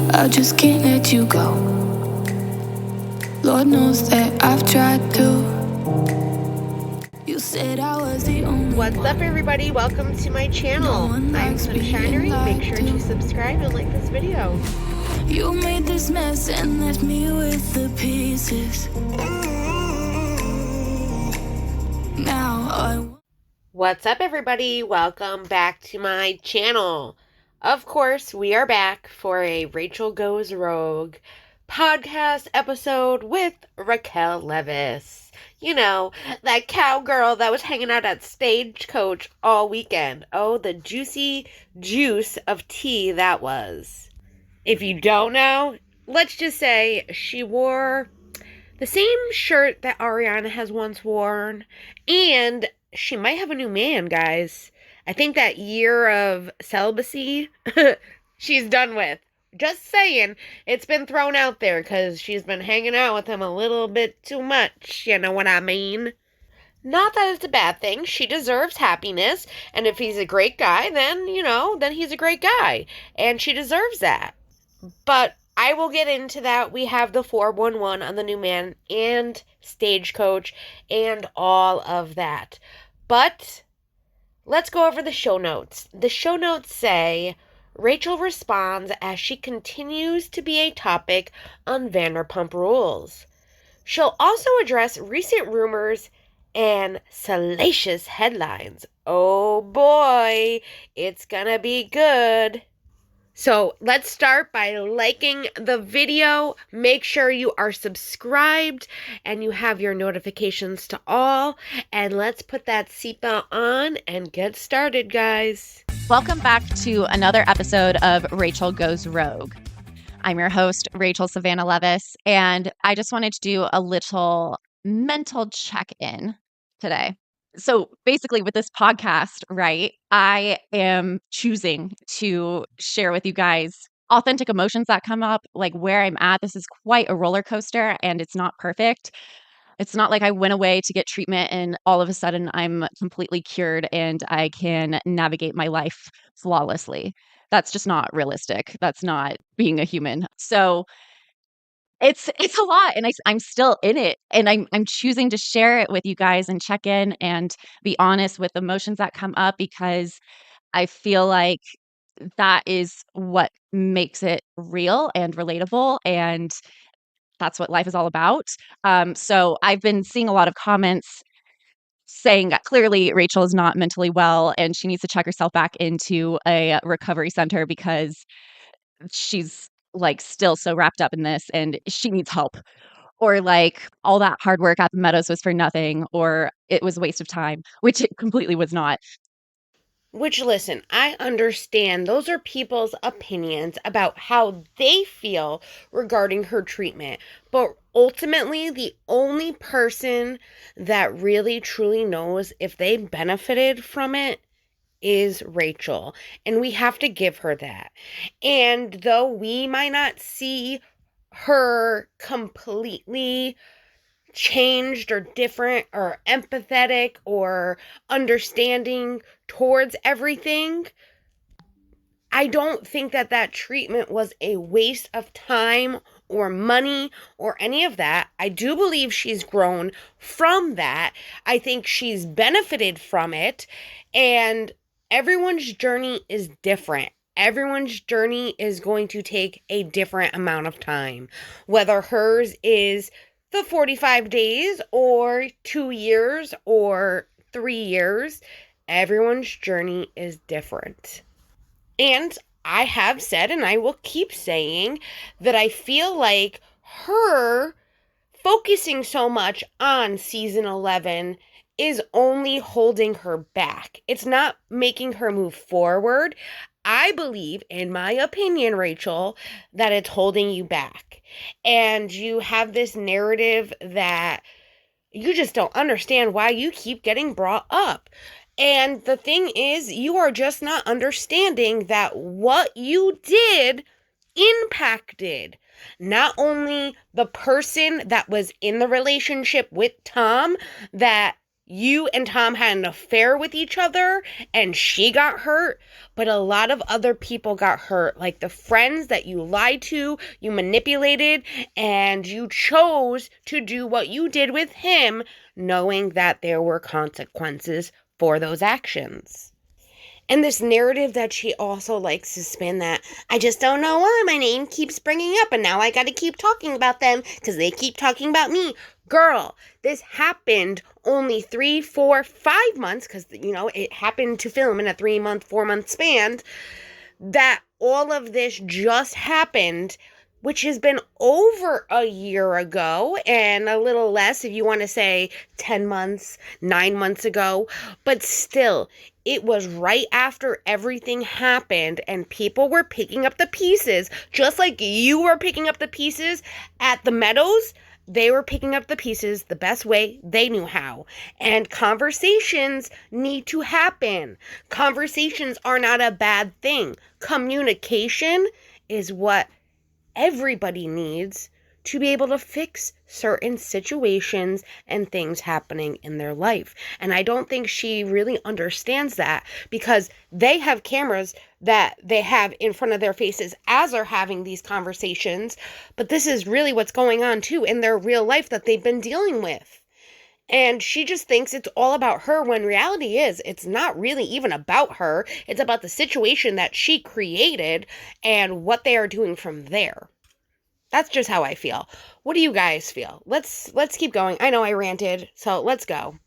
I just can't let you go. Lord knows that I've tried to. You said I was the only What's one. up, everybody? Welcome to my channel. No one I'm likes being Sunshinery. Make lied sure to. to subscribe and like this video. You made this mess and left me with the pieces. Now I What's up, everybody? Welcome back to my channel. Of course, we are back for a Rachel Goes Rogue podcast episode with Rachel Leviss. You know, that cowgirl that was hanging out at Stagecoach all weekend. Oh, the juicy juice of tea that was. If you don't know, let's just say she wore the same shirt that Ariana has once worn, and she might have a new man, guys. I think that year of celibacy, she's done with. Just saying, it's been thrown out there because she's been hanging out with him a little bit too much, you know what I mean? Not that it's a bad thing. She deserves happiness, and if he's a great guy, then, then he's a great guy, and she deserves that. But I will get into that. We have the 411 on the new man and Stagecoach and all of that. But let's go over the show notes. The show notes say Rachel responds as she continues to be a topic on Vanderpump Rules. She'll also address recent rumors and salacious headlines. Oh boy, it's gonna be good. So let's start by liking the video. Make sure you are subscribed and you have your notifications to all. And let's put that seatbelt on and get started, guys. Welcome back to another episode of Rachel Goes Rogue. I'm your host, Rachel Savannah Leviss, and I just wanted to do a little mental check-in today. So basically with this podcast, right, I am choosing to share with you guys authentic emotions that come up, like where I'm at. This is quite a roller coaster and it's not perfect. It's not like I went away to get treatment and all of a sudden I'm completely cured and I can navigate my life flawlessly. That's just not realistic. That's not being a human. So it's a lot, and I'm still in it, and I'm choosing to share it with you guys and check in and be honest with emotions that come up because I feel like that is what makes it real and relatable, and that's what life is all about. So I've been seeing a lot of comments saying that clearly Rachel is not mentally well and she needs to check herself back into a recovery center because she's like still so wrapped up in this and she needs help, or like all that hard work at the Meadows was for nothing, or it was a waste of time, which it completely was not. Which, listen, I understand those are people's opinions about how they feel regarding her treatment. But ultimately, the only person that really truly knows if they benefited from it is Rachel, and we have to give her that. And though we might not see her completely changed or different or empathetic or understanding towards everything, I don't think that that treatment was a waste of time or money or any of that. I do believe she's grown from that. I think she's benefited from it, and everyone's journey is different. Everyone's journey is going to take a different amount of time. Whether hers is the 45 days or 2 years or 3 years, everyone's journey is different. And I have said, and I will keep saying, that I feel like her focusing so much on season 11 is only holding her back. It's not making her move forward. I believe, in my opinion, Rachel, that it's holding you back. And you have this narrative that you just don't understand why you keep getting brought up. And the thing is, you are just not understanding that what you did impacted not only the person that was in the relationship with Tom that you and Tom had an affair with each other and she got hurt, but a lot of other people got hurt, like the friends that you lied to, you manipulated, and you chose to do what you did with him, knowing that there were consequences for those actions. And this narrative that she also likes to spin, that I just don't know why my name keeps bringing up and now I gotta keep talking about them because they keep talking about me. Girl, this happened only 3, 4, 5 months, because, it happened to film in a 3-month, 4-month span, that all of this just happened, which has been over a year ago, and a little less if you want to say 10 months, 9 months ago. But still, it was right after everything happened, and people were picking up the pieces, just like you were picking up the pieces at the Meadows. They were picking up the pieces the best way they knew how. And conversations need to happen. Conversations are not a bad thing. Communication is what everybody needs to be able to fix certain situations and things happening in their life. And I don't think she really understands that, because they have cameras that they have in front of their faces as they're having these conversations. But this is really what's going on too in their real life that they've been dealing with. And she just thinks it's all about her, when reality is it's not really even about her. It's about the situation that she created and what they are doing from there. That's just how I feel. What do you guys feel? Let's keep going. I know I ranted, so let's go.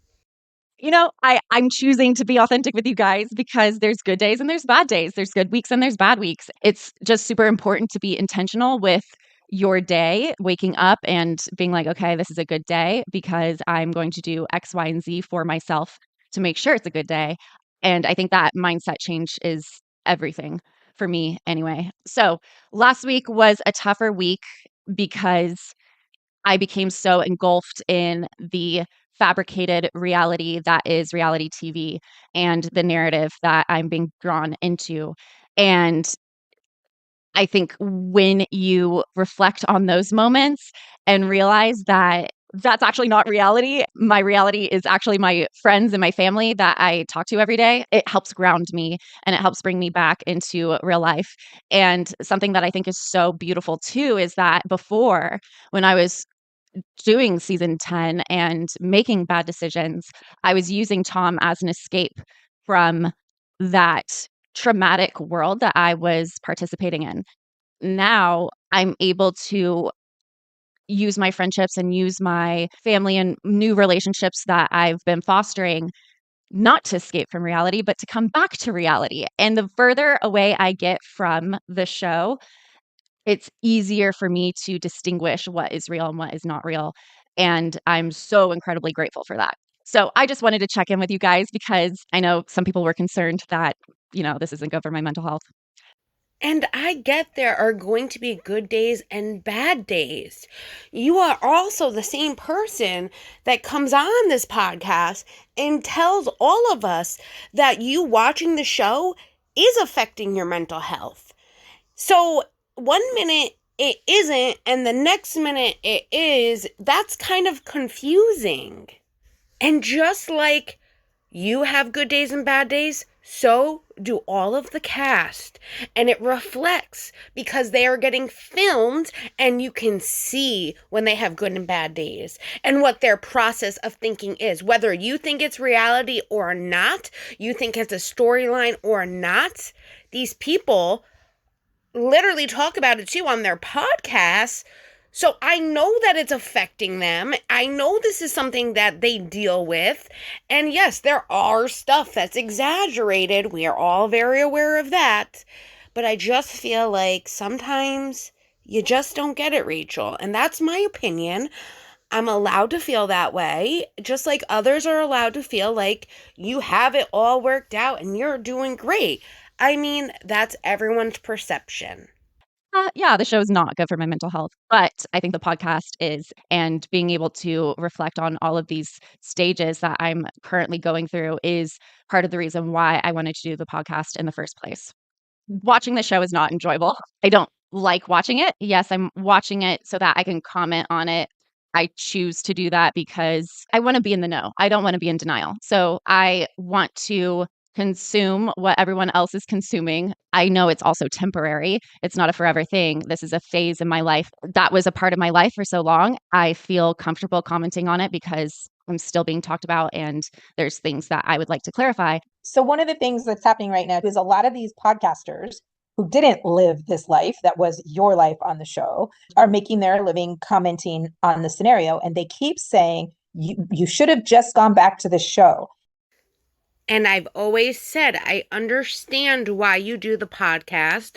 I'm choosing to be authentic with you guys because there's good days and there's bad days. There's good weeks and there's bad weeks. It's just super important to be intentional with your day, waking up and being like, okay, this is a good day because I'm going to do X, Y, and Z for myself to make sure it's a good day. And I think that mindset change is everything for me anyway. So last week was a tougher week because I became so engulfed in the fabricated reality that is reality TV and the narrative that I'm being drawn into. And I think when you reflect on those moments and realize that that's actually not reality, my reality is actually my friends and my family that I talk to every day, it helps ground me and it helps bring me back into real life. And something that I think is so beautiful too is that before, when I was doing season 10 and making bad decisions, I was using Tom as an escape from that traumatic world that I was participating in. Now I'm able to use my friendships and use my family and new relationships that I've been fostering not to escape from reality, but to come back to reality. And the further away I get from the show, it's easier for me to distinguish what is real and what is not real. And I'm so incredibly grateful for that. So I just wanted to check in with you guys because I know some people were concerned that, this isn't good for my mental health. And I get there are going to be good days and bad days. You are also the same person that comes on this podcast and tells all of us that you watching the show is affecting your mental health. So 1 minute it isn't, and the next minute it is. That's kind of confusing. And just like you have good days and bad days, so do all of the cast. And it reflects because they are getting filmed and you can see when they have good and bad days and what their process of thinking is. Whether you think it's reality or not, you think it's a storyline or not, these people literally talk about it too on their podcasts. So I know that it's affecting them. I know this is something that they deal with. And yes, there are stuff that's exaggerated. We are all very aware of that. But I just feel like sometimes you just don't get it, Rachel. And that's my opinion. I'm allowed to feel that way, just like others are allowed to feel like you have it all worked out and you're doing great. I mean, that's everyone's perception. Yeah, the show is not good for my mental health, but I think the podcast is. And being able to reflect on all of these stages that I'm currently going through is part of the reason why I wanted to do the podcast in the first place. Watching the show is not enjoyable. I don't like watching it. Yes, I'm watching it so that I can comment on it I choose to do that because I want to be in the know. I don't want to be in denial. So I want to consume what everyone else is consuming. I know it's also temporary. It's not a forever thing. This is a phase in my life. That was a part of my life for so long. I feel comfortable commenting on it because I'm still being talked about and there's things that I would like to clarify. So one of the things that's happening right now is a lot of these podcasters who didn't live this life that was your life on the show are making their living commenting on the scenario. And they keep saying, you should have just gone back to the show. And I've always said, I understand why you do the podcast,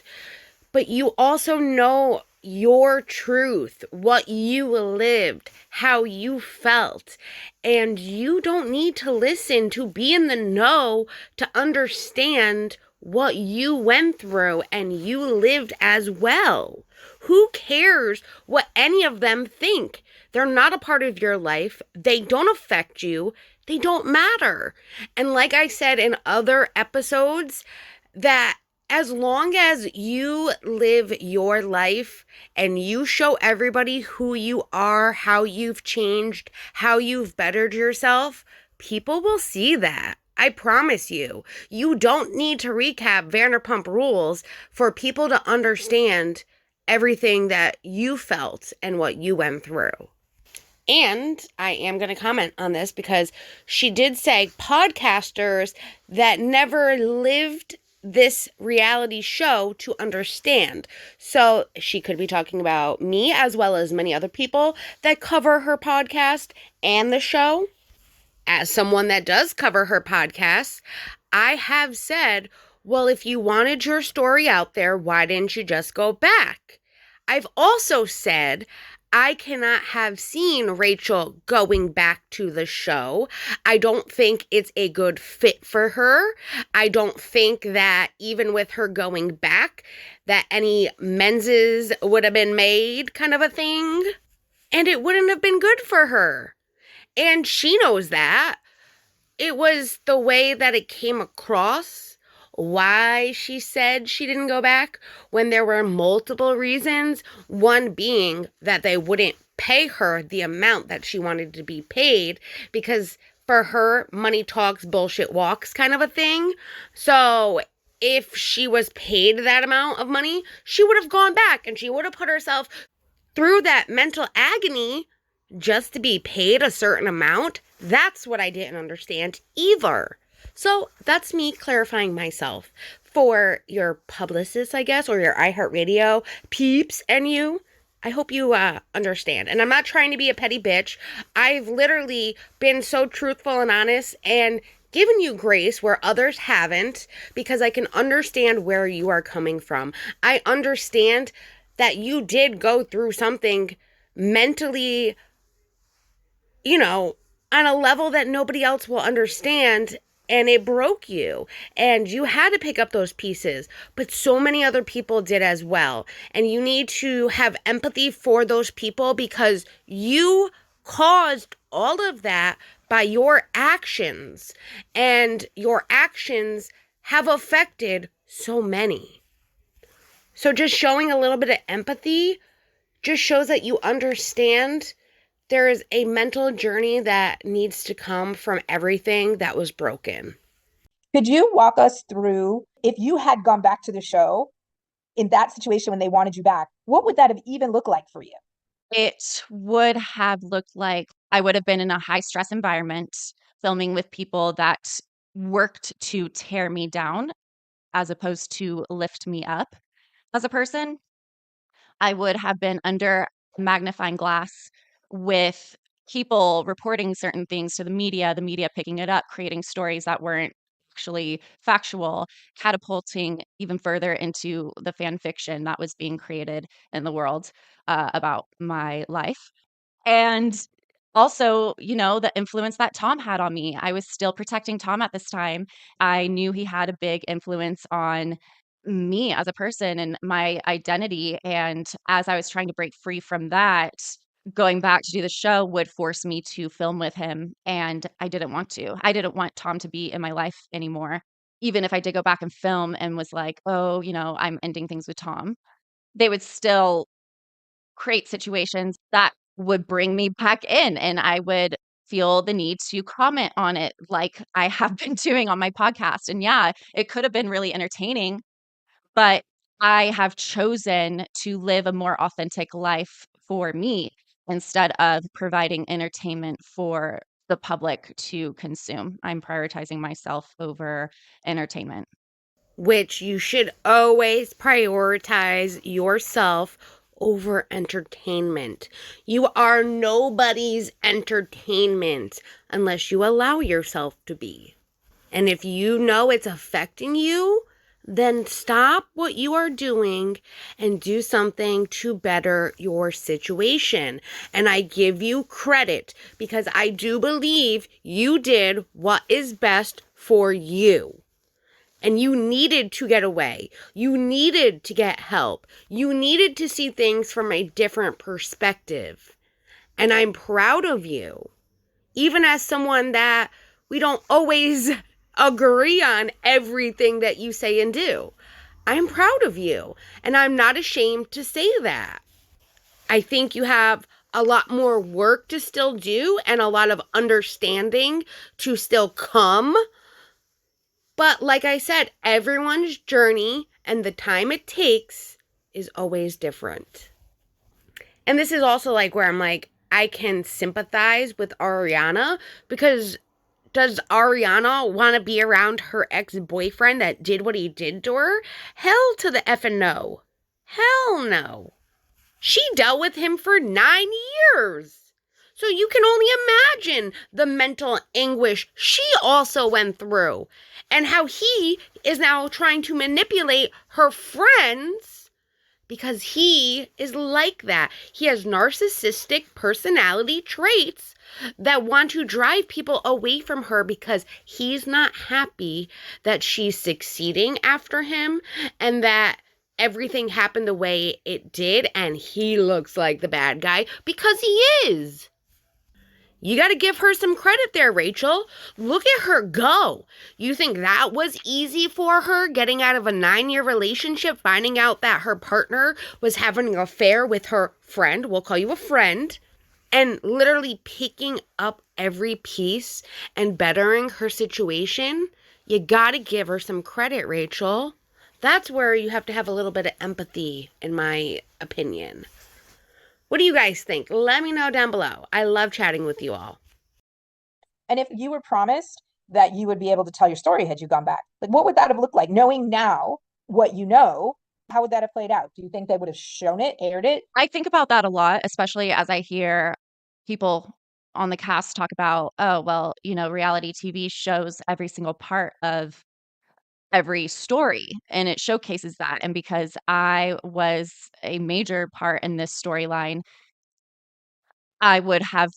but you also know your truth, what you lived, how you felt. And you don't need to listen to be in the know to understand what you went through and you lived as well. Who cares what any of them think? They're not a part of your life. They don't affect you. They don't matter. And like I said in other episodes, that as long as you live your life and you show everybody who you are, how you've changed, how you've bettered yourself, people will see that. I promise you. You don't need to recap Vanderpump Rules for people to understand everything that you felt and what you went through. And I am going to comment on this because she did say podcasters that never lived this reality show to understand. So she could be talking about me as well as many other people that cover her podcast and the show. As someone that does cover her podcast, I have said, well, if you wanted your story out there, why didn't you just go back? I've also said, I cannot have seen Rachel going back to the show. I don't think it's a good fit for her. I don't think that even with her going back, that any menses would have been made kind of a thing. And it wouldn't have been good for her. And she knows that. It was the way that it came across, why she said she didn't go back, when there were multiple reasons. One being that they wouldn't pay her the amount that she wanted to be paid, because for her, money talks, bullshit walks kind of a thing. So if she was paid that amount of money, she would have gone back and she would have put herself through that mental agony just to be paid a certain amount. That's what I didn't understand either. So that's me clarifying myself for your publicist, I guess, or your iHeartRadio peeps and you. I hope you understand. And I'm not trying to be a petty bitch. I've literally been so truthful and honest and given you grace where others haven't, because I can understand where you are coming from. I understand that you did go through something mentally, on a level that nobody else will understand, and it broke you, and you had to pick up those pieces, but so many other people did as well, and you need to have empathy for those people because you caused all of that by your actions, and your actions have affected so many. So just showing a little bit of empathy just shows that you understand there is a mental journey that needs to come from everything that was broken. Could you walk us through, if you had gone back to the show in that situation when they wanted you back, what would that have even looked like for you? It would have looked like I would have been in a high stress environment, filming with people that worked to tear me down as opposed to lift me up as a person. I would have been under a magnifying glass with people reporting certain things to the media picking it up, creating stories that weren't actually factual, catapulting even further into the fan fiction that was being created in the world about my life. And also, the influence that Tom had on me. I was still protecting Tom at this time. I knew he had a big influence on me as a person and my identity. And as I was trying to break free from that, going back to do the show would force me to film with him. And I didn't want to. I didn't want Tom to be in my life anymore. Even if I did go back and film and was like, oh, I'm ending things with Tom, they would still create situations that would bring me back in, and I would feel the need to comment on it like I have been doing on my podcast. And yeah, it could have been really entertaining, but I have chosen to live a more authentic life for me instead of providing entertainment for the public to consume. I'm prioritizing myself over entertainment. Which you should always prioritize yourself over entertainment. You are nobody's entertainment unless you allow yourself to be. And if you know it's affecting you, then stop what you are doing and do something to better your situation. And I give you credit because I do believe you did what is best for you. And you needed to get away. You needed to get help. You needed to see things from a different perspective. And I'm proud of you. Even as someone that we don't always agree on everything that you say and do. I'm proud of you. And I'm not ashamed to say that. I think you have a lot more work to still do and a lot of understanding to still come. But like I said, everyone's journey and the time it takes is always different. And this is also like where I'm like, I can sympathize with Ariana because does Ariana want to be around her ex-boyfriend that did what he did to her? Hell to the effing no. Hell no. She dealt with him for 9 years. So you can only imagine the mental anguish she also went through and how he is now trying to manipulate her friends because he is like that. He has narcissistic personality traits that want to drive people away from her because he's not happy that she's succeeding after him and that everything happened the way it did and he looks like the bad guy because he is. You got to give her some credit there, Rachel. Look at her go. You think that was easy for her, getting out of a 9-year relationship, finding out that her partner was having an affair with her friend, we'll call you a friend, and literally picking up every piece and bettering her situation? You got to give her some credit, Rachel. That's where you have to have a little bit of empathy, in my opinion. What do you guys think? Let me know down below. I love chatting with you all. And if you were promised that you would be able to tell your story had you gone back, like what would that have looked like? Knowing now what you know, how would that have played out? Do you think they would have shown it, aired it? I think about that a lot, especially as I hear people on the cast talk about, oh, well, reality TV shows every single part of every story and it showcases that. And because I was a major part in this storyline, I would have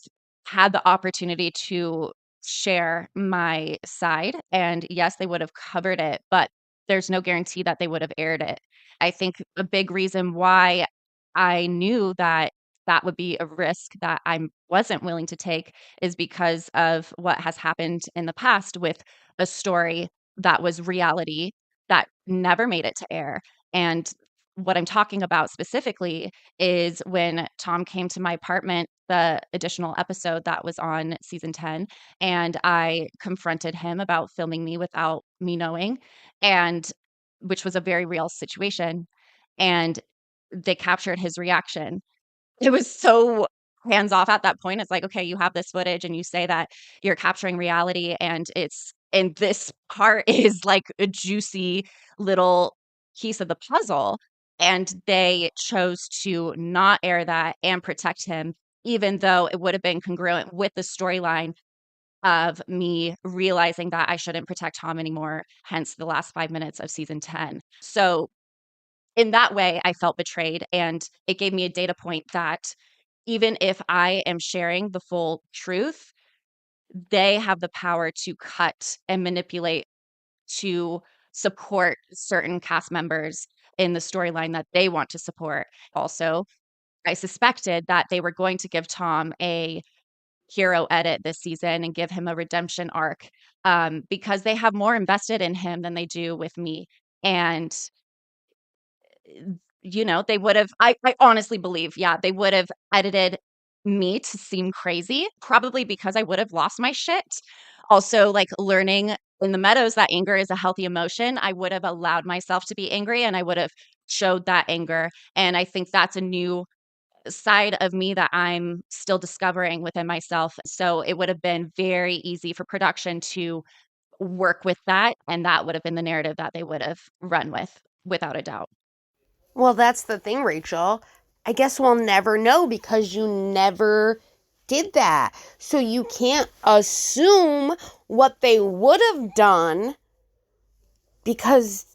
had the opportunity to share my side. And yes, they would have covered it, but there's no guarantee that they would have aired it. I think a big reason why I knew that that would be a risk that I wasn't willing to take is because of what has happened in the past with a story that was reality that never made it to air. And what I'm talking about specifically is when Tom came to my apartment, the additional episode that was on season 10, and I confronted him about filming me without me knowing, and which was a very real situation. And they captured his reaction. It was so hands off at that point. It's like, okay, you have this footage and you say that you're capturing reality and this part is like a juicy little piece of the puzzle. And they chose to not air that and protect him, even though it would have been congruent with the storyline of me realizing that I shouldn't protect Tom anymore, hence the last 5 minutes of season 10. So in that way, I felt betrayed. And it gave me a data point that even if I am sharing the full truth, they have the power to cut and manipulate to support certain cast members in the storyline that they want to support. Also, I suspected that they were going to give Tom a hero edit this season and give him a redemption arc because they have more invested in him than they do with me. And they would have, I honestly believe, yeah, they would have edited me to seem crazy, probably because I would have lost my shit. Also, like learning in the meadows that anger is a healthy emotion, I would have allowed myself to be angry and I would have showed that anger. And I think that's a new side of me that I'm still discovering within myself. So it would have been very easy for production to work with that. And that would have been the narrative that they would have run with, without a doubt. Well, that's the thing, Rachel. I guess we'll never know because you never did that. So you can't assume what they would have done because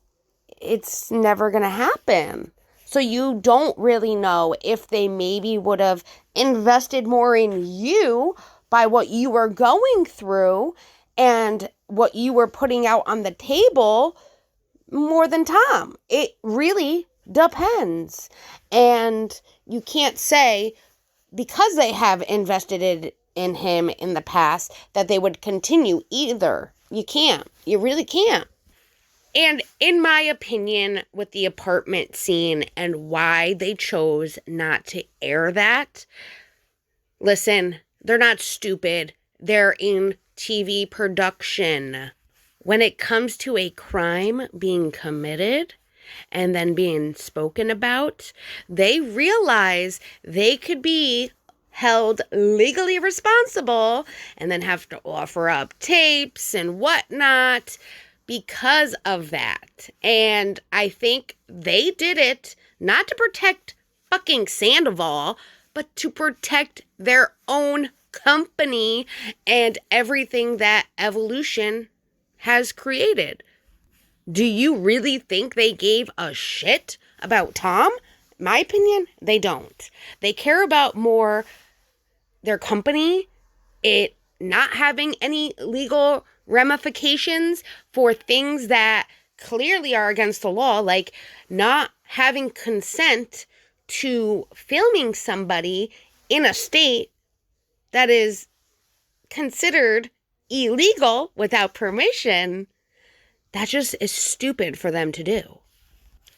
it's never going to happen. So you don't really know if they maybe would have invested more in you by what you were going through and what you were putting out on the table more than Tom. It really depends. And you can't say because they have invested in him in the past that they would continue either. You can't. You really can't. And in my opinion, with the apartment scene and why they chose not to air that, listen, they're not stupid. They're in TV production. When it comes to a crime being committed and then being spoken about, they realize they could be held legally responsible and then have to offer up tapes and whatnot because of that. And I think they did it not to protect fucking Sandoval, but to protect their own company and everything that evolution has created. Do you really think they gave a shit about Tom? My opinion, they don't. They care about more their company, it not having any legal ramifications for things that clearly are against the law, like not having consent to filming somebody in a state that is considered illegal without permission. That just is stupid for them to do.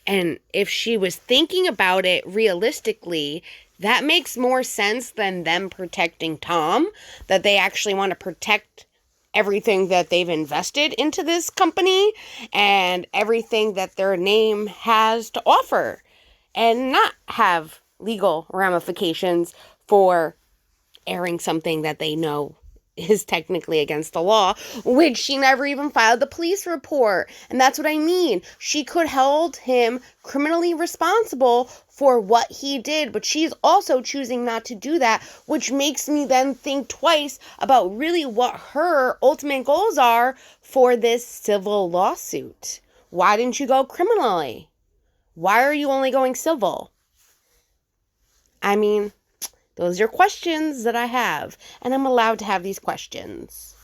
And if she was thinking about it realistically, that makes more sense than them protecting Tom, that they actually want to protect everything that they've invested into this company and everything that their name has to offer and not have legal ramifications for airing something that they know is technically against the law, which she never even filed the police report. And that's what I mean. She could hold him criminally responsible for what he did, but she's also choosing not to do that, which makes me then think twice about really what her ultimate goals are for this civil lawsuit. Why didn't you go criminally? Why are you only going civil? I mean, those are questions that I have, and I'm allowed to have these questions.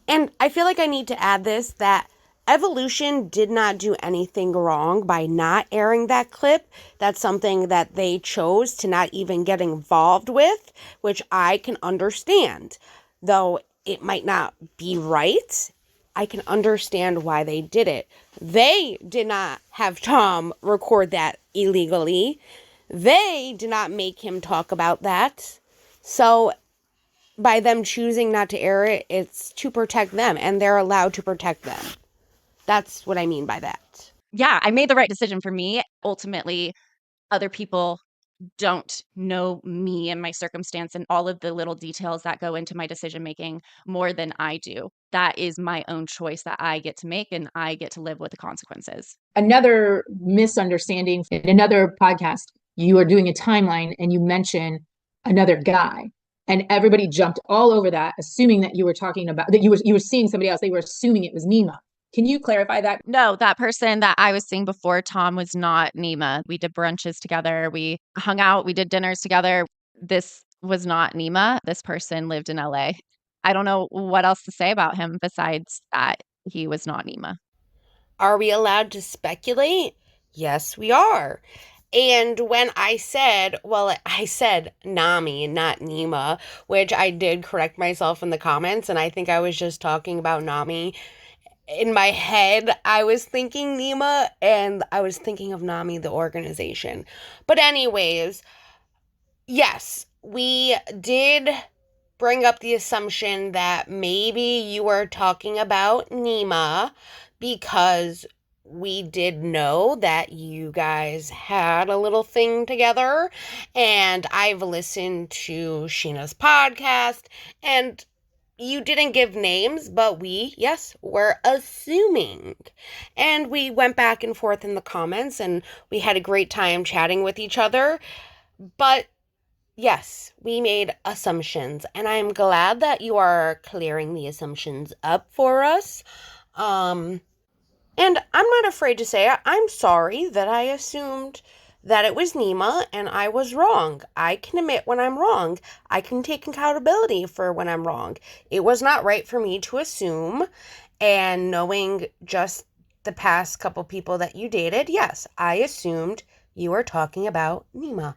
And I feel like I need to add this, that Evolution did not do anything wrong by not airing that clip. That's something that they chose to not even get involved with, which I can understand. Though it might not be right, I can understand why they did it. They did not have Tom record that illegally. They did not make him talk about that. So by them choosing not to air it, it's to protect them, and they're allowed to protect them. That's what I mean by that. Yeah, I made the right decision for me. Ultimately, other people don't know me and my circumstance and all of the little details that go into my decision making more than I do. That is my own choice that I get to make, and I get to live with the consequences. Another misunderstanding in another podcast, you are doing a timeline and you mention another guy, and everybody jumped all over that, assuming that you were talking about that you were seeing somebody else. They were assuming it was Nima. Can you clarify that? No, that person that I was seeing before Tom was not Nima. We did brunches together. We hung out. We did dinners together. This was not Nima. This person lived in LA. I don't know what else to say about him besides that he was not Nima. Are we allowed to speculate? Yes, we are. And when I said Nami and not Nima, which I did correct myself in the comments, and I think I was just talking about Nami. In my head, I was thinking Nima, and I was thinking of Nami, the organization. But anyways, Yes, we did bring up the assumption that maybe you were talking about Nima because we did know that you guys had a little thing together, and I've listened to Sheena's podcast, and you didn't give names, but yes, we're assuming. And we went back and forth in the comments, and we had a great time chatting with each other, but yes, we made assumptions, and I'm glad that you are clearing the assumptions up for us. And I'm not afraid to say I'm sorry that I assumed that it was Nima and I was wrong. I can admit when I'm wrong. I can take accountability for when I'm wrong. It was not right for me to assume, and knowing just the past couple people that you dated, yes, I assumed you were talking about Nima,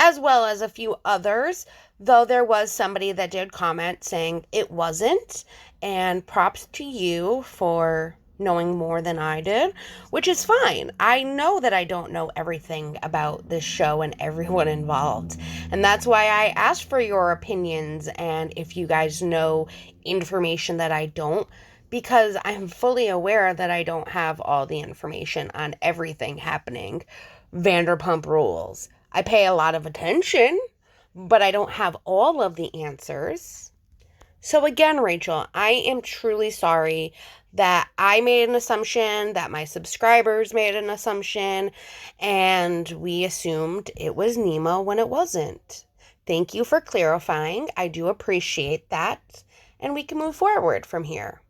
as well as a few others, though there was somebody that did comment saying it wasn't, and props to you for knowing more than I did, which is fine. I know that I don't know everything about this show and everyone involved, and that's why I asked for your opinions and if you guys know information that I don't, because I'm fully aware that I don't have all the information on everything happening. Vanderpump Rules. I pay a lot of attention, but I don't have all of the answers. So again, Rachel, I am truly sorry that I made an assumption, that my subscribers made an assumption, and we assumed it was Nima when it wasn't. Thank you for clarifying. I do appreciate that, and we can move forward from here.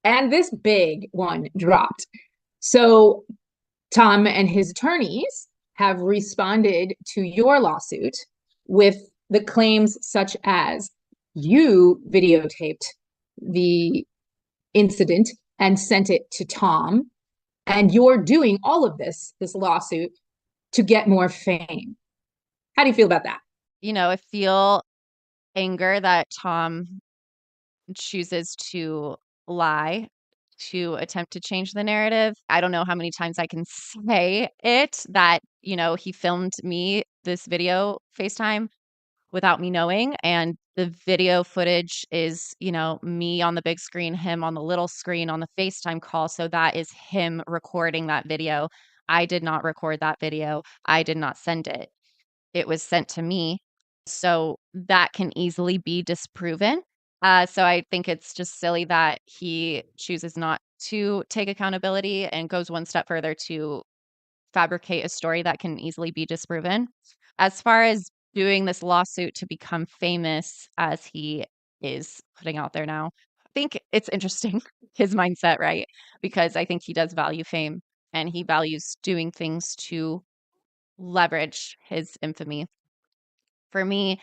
And this big one dropped. So Tom and his attorneys have responded to your lawsuit with the claims such as you videotaped the incident and sent it to Tom, and you're doing all of this lawsuit to get more fame. How do you feel about that? I feel anger that Tom chooses to lie to attempt to change the narrative. I don't know how many times I can say it that, he filmed me this video FaceTime without me knowing. And the video footage is, me on the big screen, him on the little screen on the FaceTime call. So that is him recording that video. I did not record that video. I did not send it. It was sent to me. So that can easily be disproven. So I think it's just silly that he chooses not to take accountability and goes one step further to fabricate a story that can easily be disproven. As far as doing this lawsuit to become famous, as he is putting out there now, I think it's interesting, his mindset, right? Because I think he does value fame and he values doing things to leverage his infamy. For me,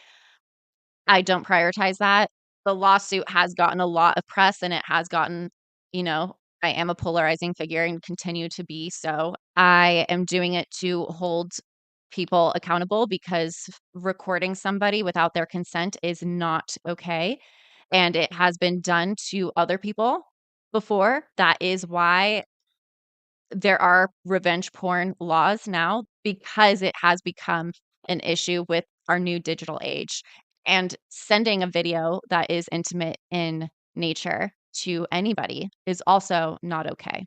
I don't prioritize that. The lawsuit has gotten a lot of press and it has gotten, I am a polarizing figure and continue to be so. I am doing it to hold people accountable because recording somebody without their consent is not okay. And it has been done to other people before. That is why there are revenge porn laws now, because it has become an issue with our new digital age. And sending a video that is intimate in nature to anybody is also not okay.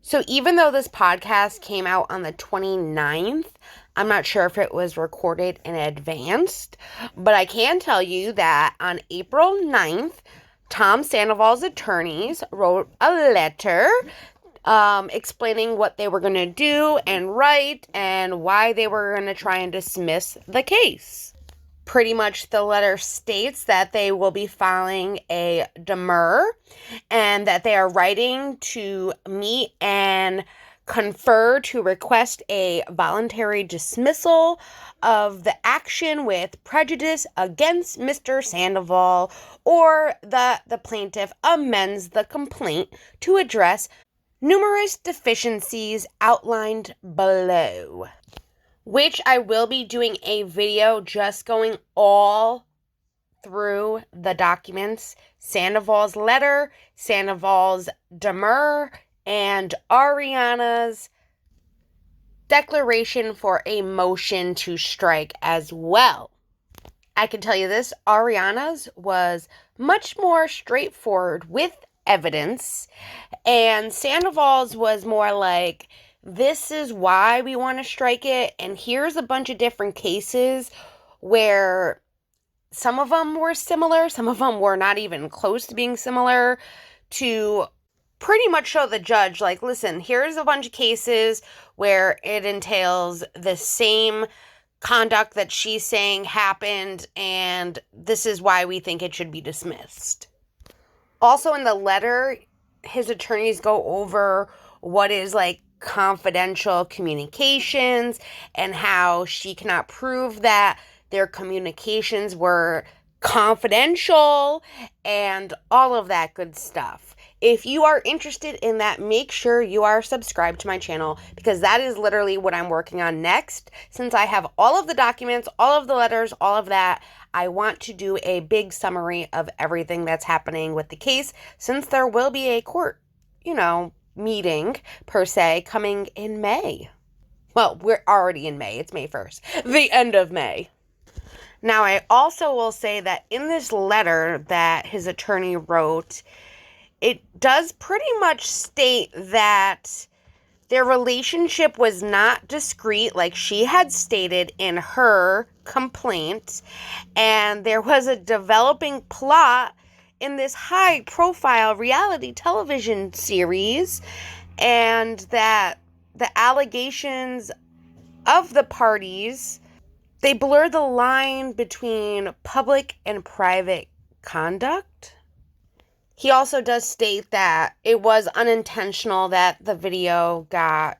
So even though this podcast came out on the 29th, I'm not sure if it was recorded in advance, but I can tell you that on April 9th, Tom Sandoval's attorneys wrote a letter explaining what they were going to do and write and why they were going to try and dismiss the case. Pretty much the letter states that they will be filing a demur and that they are writing to meet and confer to request a voluntary dismissal of the action with prejudice against Mr. Sandoval, or that the plaintiff amends the complaint to address numerous deficiencies outlined below, which I will be doing a video just going all through the documents, Sandoval's letter, Sandoval's demur, and Ariana's declaration for a motion to strike as well. I can tell you this, Ariana's was much more straightforward with evidence, and Sandoval's was more like, this is why we want to strike it, and here's a bunch of different cases where some of them were similar, some of them were not even close to being similar, to pretty much show the judge, like, listen, here's a bunch of cases where it entails the same conduct that she's saying happened, and this is why we think it should be dismissed. Also in the letter, his attorneys go over what is like confidential communications and how she cannot prove that their communications were confidential and all of that good stuff. If you are interested in that, make sure you are subscribed to my channel, because that is literally what I'm working on next. Since I have all of the documents, all of the letters, all of that, I want to do a big summary of everything that's happening with the case, since there will be a court, meeting per se coming in May. Well, we're already in May. It's May 1st, the end of May. Now, I also will say that in this letter that his attorney wrote, it does pretty much state that their relationship was not discreet, like she had stated in her complaint, and there was a developing plot in this high-profile reality television series, and that the allegations of the parties, they blur the line between public and private conduct. He also does state that it was unintentional that the video got,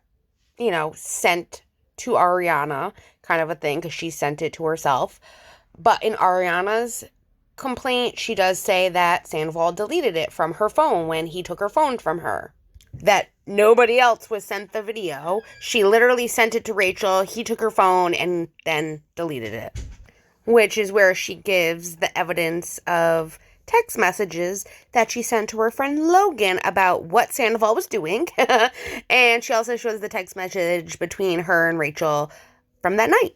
sent to Ariana, kind of a thing, because she sent it to herself. But in Ariana's complaint, she does say that Sandoval deleted it from her phone when he took her phone from her. That nobody else was sent the video. She literally sent it to Rachel, he took her phone, and then deleted it. Which is where she gives the evidence of text messages that she sent to her friend Logan about what Sandoval was doing. And she also shows the text message between her and Rachel from that night.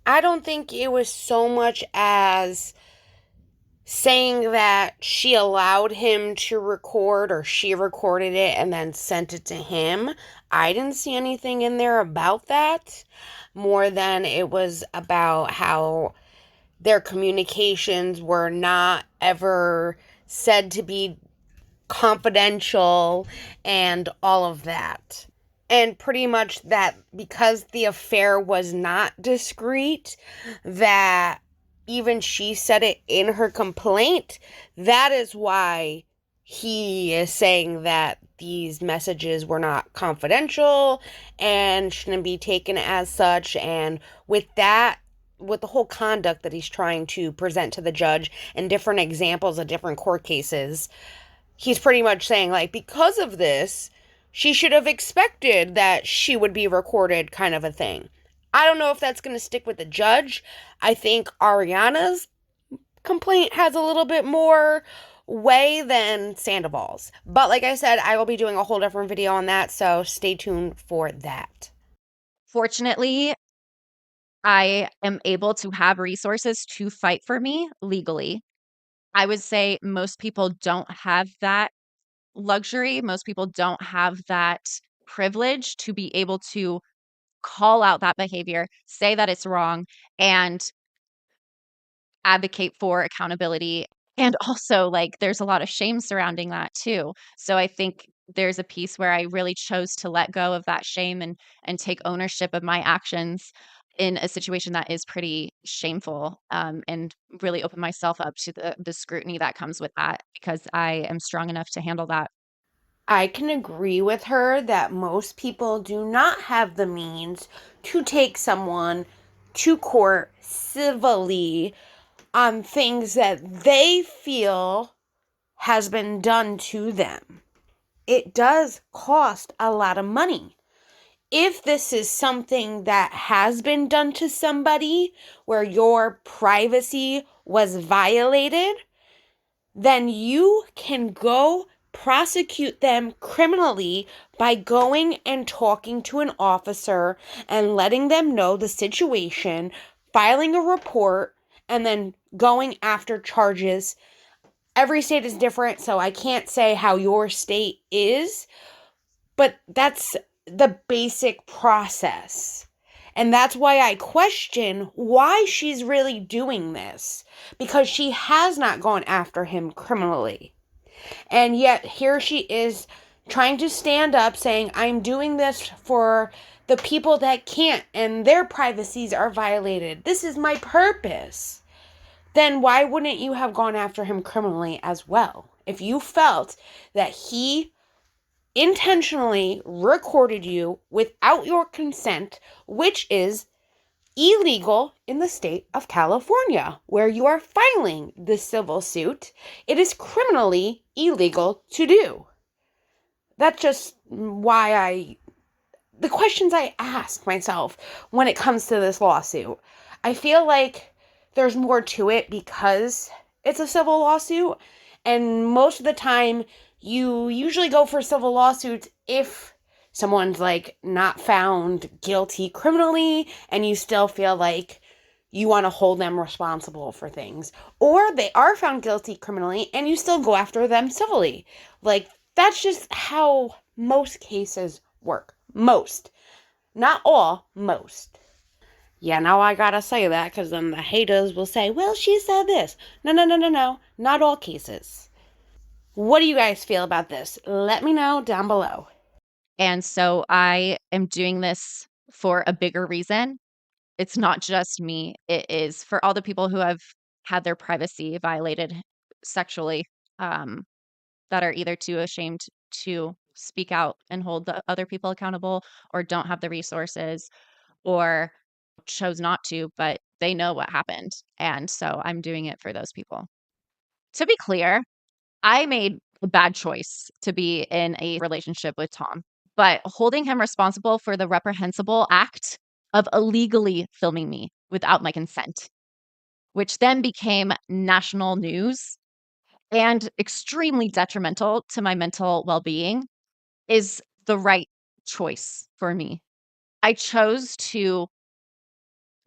I don't think it was so much as saying that she allowed him to record, or she recorded it and then sent it to him. I didn't see anything in there about that, more than it was about how their communications were not ever said to be confidential and all of that. And pretty much that because the affair was not discreet, that even she said it in her complaint, that is why he is saying that these messages were not confidential and shouldn't be taken as such. And with that, with the whole conduct that he's trying to present to the judge and different examples of different court cases, he's pretty much saying, like, because of this, she should have expected that she would be recorded, kind of a thing. I don't know if that's going to stick with the judge. I think Ariana's complaint has a little bit more way than Sandoval's. But like I said, I will be doing a whole different video on that, so stay tuned for that. Fortunately, I am able to have resources to fight for me legally. I would say most people don't have that luxury. Most people don't have that privilege to be able to call out that behavior, say that it's wrong, and advocate for accountability. And also, like, there's a lot of shame surrounding that too. So I think there's a piece where I really chose to let go of that shame and take ownership of my actions in a situation that is pretty shameful, and really open myself up to the scrutiny that comes with that, because I am strong enough to handle that. I can agree with her that most people do not have the means to take someone to court civilly on things that they feel has been done to them. It does cost a lot of money. If this is something that has been done to somebody where your privacy was violated, then you can go prosecute them criminally by going and talking to an officer and letting them know the situation, filing a report, and then going after charges. Every state is different, so I can't say how your state is, but that's the basic process. And that's why I question why she's really doing this, because she has not gone after him criminally. And yet here she is trying to stand up saying, I'm doing this for the people that can't and their privacies are violated. This is my purpose. Then why wouldn't you have gone after him criminally as well? If you felt that he intentionally recorded you without your consent, which is illegal in the state of California, where you are filing the civil suit, it is criminally illegal to do. That's just why the questions I ask myself when it comes to this lawsuit. I feel like there's more to it because it's a civil lawsuit, and most of the time you usually go for civil lawsuits if someone's like not found guilty criminally and you still feel like you want to hold them responsible for things, or they are found guilty criminally and you still go after them civilly. Like, that's just how most cases work. Most. Not all, most. Yeah, now I gotta say that because then the haters will say, well, she said this. No, no, no, no, no. Not all cases. What do you guys feel about this? Let me know down below. And so I am doing this for a bigger reason. It's not just me. It is for all the people who have had their privacy violated sexually, that are either too ashamed to speak out and hold the other people accountable, or don't have the resources, or chose not to, but they know what happened. And so I'm doing it for those people. To be clear, I made a bad choice to be in a relationship with Tom, but holding him responsible for the reprehensible act of illegally filming me without my consent, which then became national news and extremely detrimental to my mental well-being, is the right choice for me. I chose to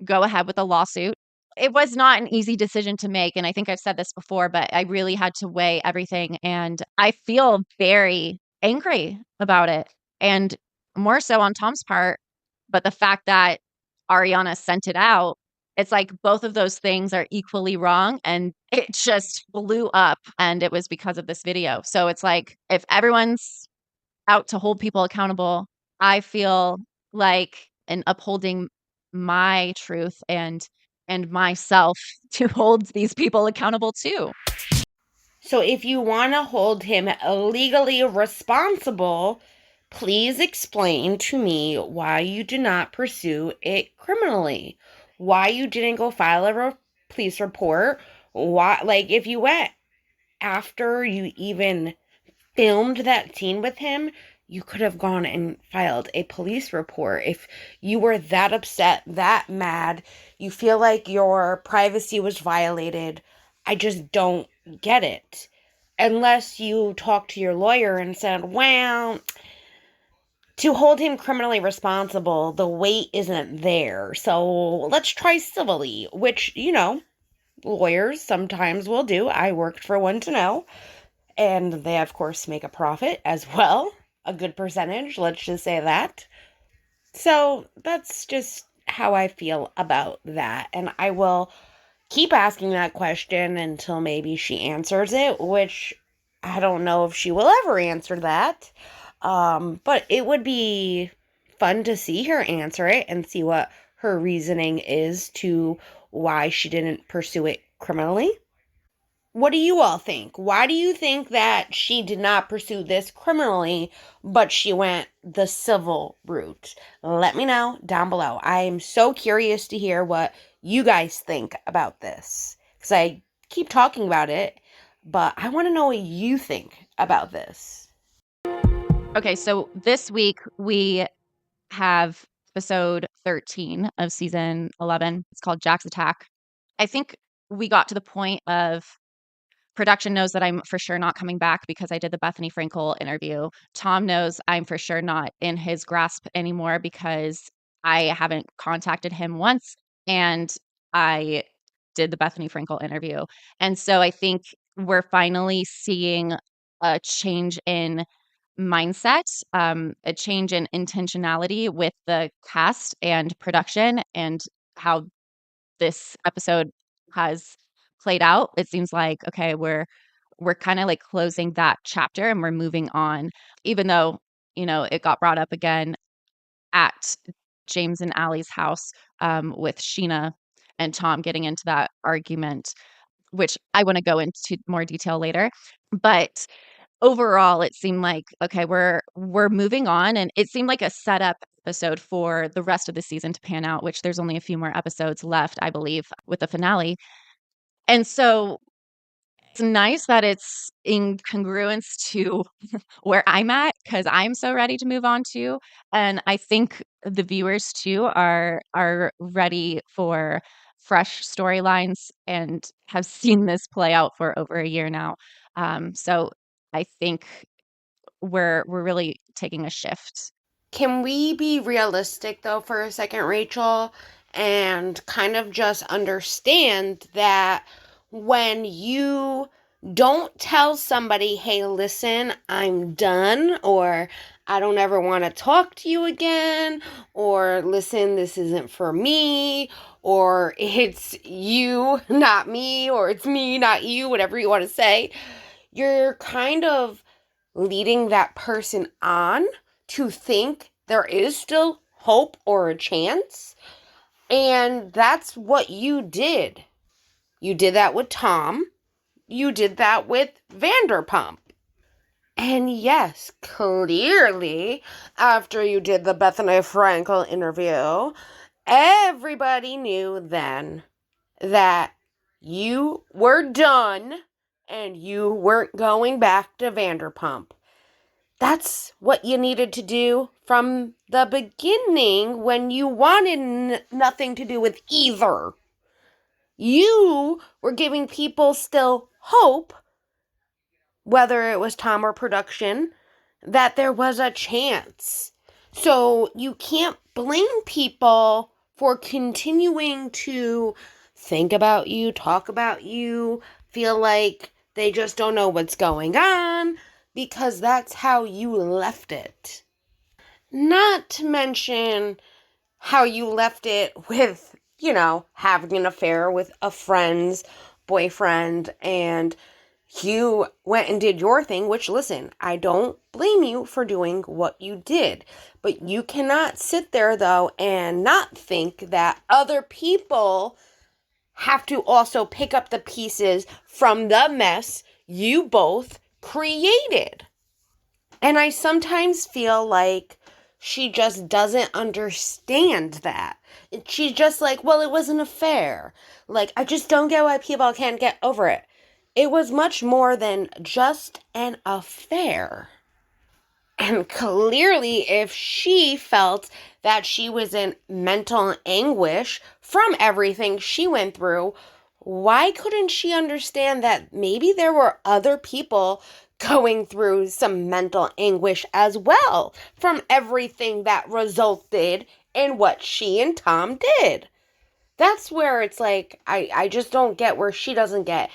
go ahead with a lawsuit. It was not an easy decision to make, and I think I've said this before, but I really had to weigh everything, and I feel very angry about it, and more so on Tom's part, but the fact that Ariana sent it out, it's like both of those things are equally wrong, and it just blew up, and it was because of this video. So it's like, if everyone's out to hold people accountable, I feel like in upholding my truth and myself to hold these people accountable too. So if you want to hold him legally responsible, please explain to me why you did not pursue it criminally. Why you didn't go file a police report. Why, like, if you went after you even filmed that scene with him, you could have gone and filed a police report. If you were that upset, that mad, you feel like your privacy was violated, I just don't get it. Unless you talked to your lawyer and said, well, to hold him criminally responsible, the weight isn't there. So let's try civilly, which, lawyers sometimes will do. I worked for one to know. And they, of course, make a profit as well. A good percentage, let's just say that. So that's just how I feel about that. And I will keep asking that question until maybe she answers it, which I don't know if she will ever answer that. But it would be fun to see her answer it and see what her reasoning is to why she didn't pursue it criminally. What do you all think? Why do you think that she did not pursue this criminally, but she went the civil route? Let me know down below. I am so curious to hear what you guys think about this, because I keep talking about it, but I want to know what you think about this. Okay, so this week we have episode 13 of season 11. It's called Jack's Attack. I think we got to the point of Production knows that I'm for sure not coming back because I did the Bethany Frankel interview. Tom knows I'm for sure not in his grasp anymore because I haven't contacted him once, and I did the Bethany Frankel interview. And so I think we're finally seeing a change in mindset, a change in intentionality with the cast and production and how this episode has played out. It seems like, okay, we're kind of like closing that chapter and we're moving on, even though, it got brought up again at James and Allie's house, with Sheena and Tom getting into that argument, which I want to go into more detail later. But overall, it seemed like, okay, we're moving on, and it seemed like a setup episode for the rest of the season to pan out, which there's only a few more episodes left, I believe, with the finale. And so it's nice that it's in congruence to where I'm at because I'm so ready to move on too. And I think the viewers too are ready for fresh storylines and have seen this play out for over a year now. So I think we're really taking a shift. Can we be realistic though for a second, Rachel, and kind of just understand that when you don't tell somebody, hey, listen, I'm done, or I don't ever want to talk to you again, or listen, this isn't for me, or it's you, not me, or it's me, not you, whatever you want to say, you're kind of leading that person on to think there is still hope or a chance. And that's what you did. You did that with Tom. You did that with Vanderpump. And yes, clearly, after you did the Bethany Frankel interview, everybody knew then that you were done and you weren't going back to Vanderpump. That's what you needed to do from the beginning when you wanted nothing to do with either. You were giving people still hope, whether it was Tom or production, that there was a chance. So you can't blame people for continuing to think about you, talk about you, feel like they just don't know what's going on, because that's how you left it. Not to mention how you left it with, having an affair with a friend's boyfriend, and you went and did your thing, which, listen, I don't blame you for doing what you did. But you cannot sit there, though, and not think that other people have to also pick up the pieces from the mess you both created. And I sometimes feel like she just doesn't understand that. She's just like, well, it was an affair. Like, I just don't get why people can't get over it. It was much more than just an affair. And clearly, if she felt that she was in mental anguish from everything she went through, why couldn't she understand that maybe there were other people going through some mental anguish as well from everything that resulted in what she and Tom did? That's where it's like, I just don't get where she doesn't get.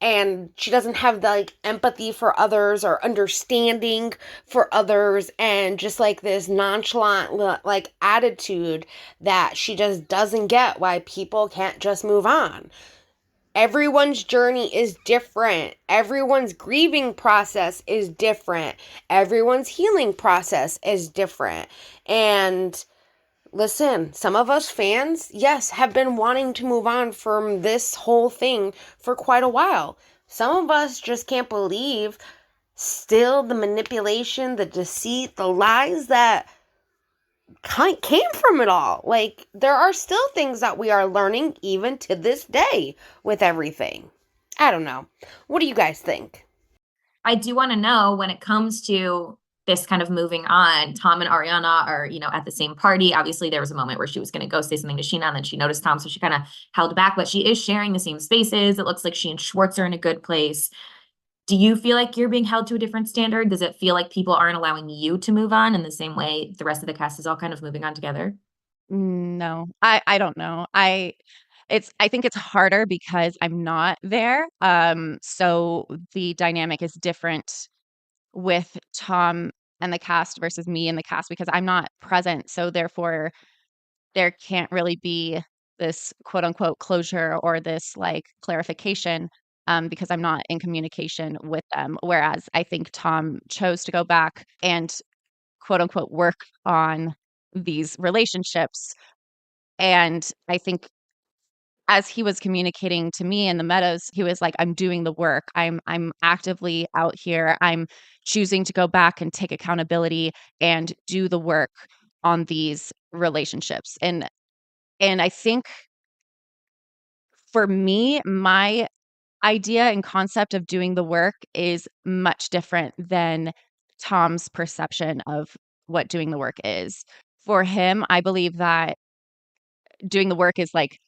And she doesn't have the empathy for others or understanding for others, and just this nonchalant attitude that she just doesn't get why people can't just move on. Everyone's journey is different. Everyone's grieving process is different. Everyone's healing process is different. And listen, some of us fans, yes, have been wanting to move on from this whole thing for quite a while. Some of us just can't believe still the manipulation, the deceit, the lies that came from it all. There are still things that we are learning even to this day with everything. I don't know. What do you guys think? I do want to know, when it comes to this kind of moving on, Tom and Ariana are, you know, at the same party. Obviously, there was a moment where she was going to go say something to Sheena, and then she noticed Tom, so she kind of held back, but she is sharing the same spaces. It looks like she and Schwartz are in a good place. Do you feel like you're being held to a different standard? Does it feel like people aren't allowing you to move on in the same way the rest of the cast is all kind of moving on together? No, I don't know. I think it's harder because I'm not there. So the dynamic is different with Tom and the cast versus me and the cast because I'm not present. So therefore, there can't really be this quote unquote closure or this like clarification because I'm not in communication with them. Whereas I think Tom chose to go back and quote unquote work on these relationships. And I think as he was communicating to me in the meadows, he was like, I'm doing the work. I'm actively out here. I'm choosing to go back and take accountability and do the work on these relationships. And I think for me, my idea and concept of doing the work is much different than Tom's perception of what doing the work is. For him, I believe that doing the work is like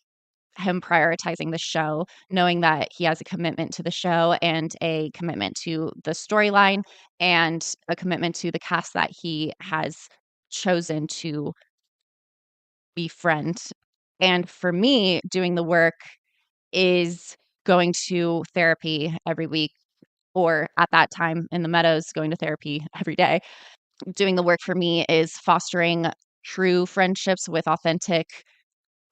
him prioritizing the show, knowing that he has a commitment to the show and a commitment to the storyline and a commitment to the cast that he has chosen to befriend. And for me, doing the work is going to therapy every week, or at that time in the meadows, going to therapy every day. Doing the work for me is fostering true friendships with authentic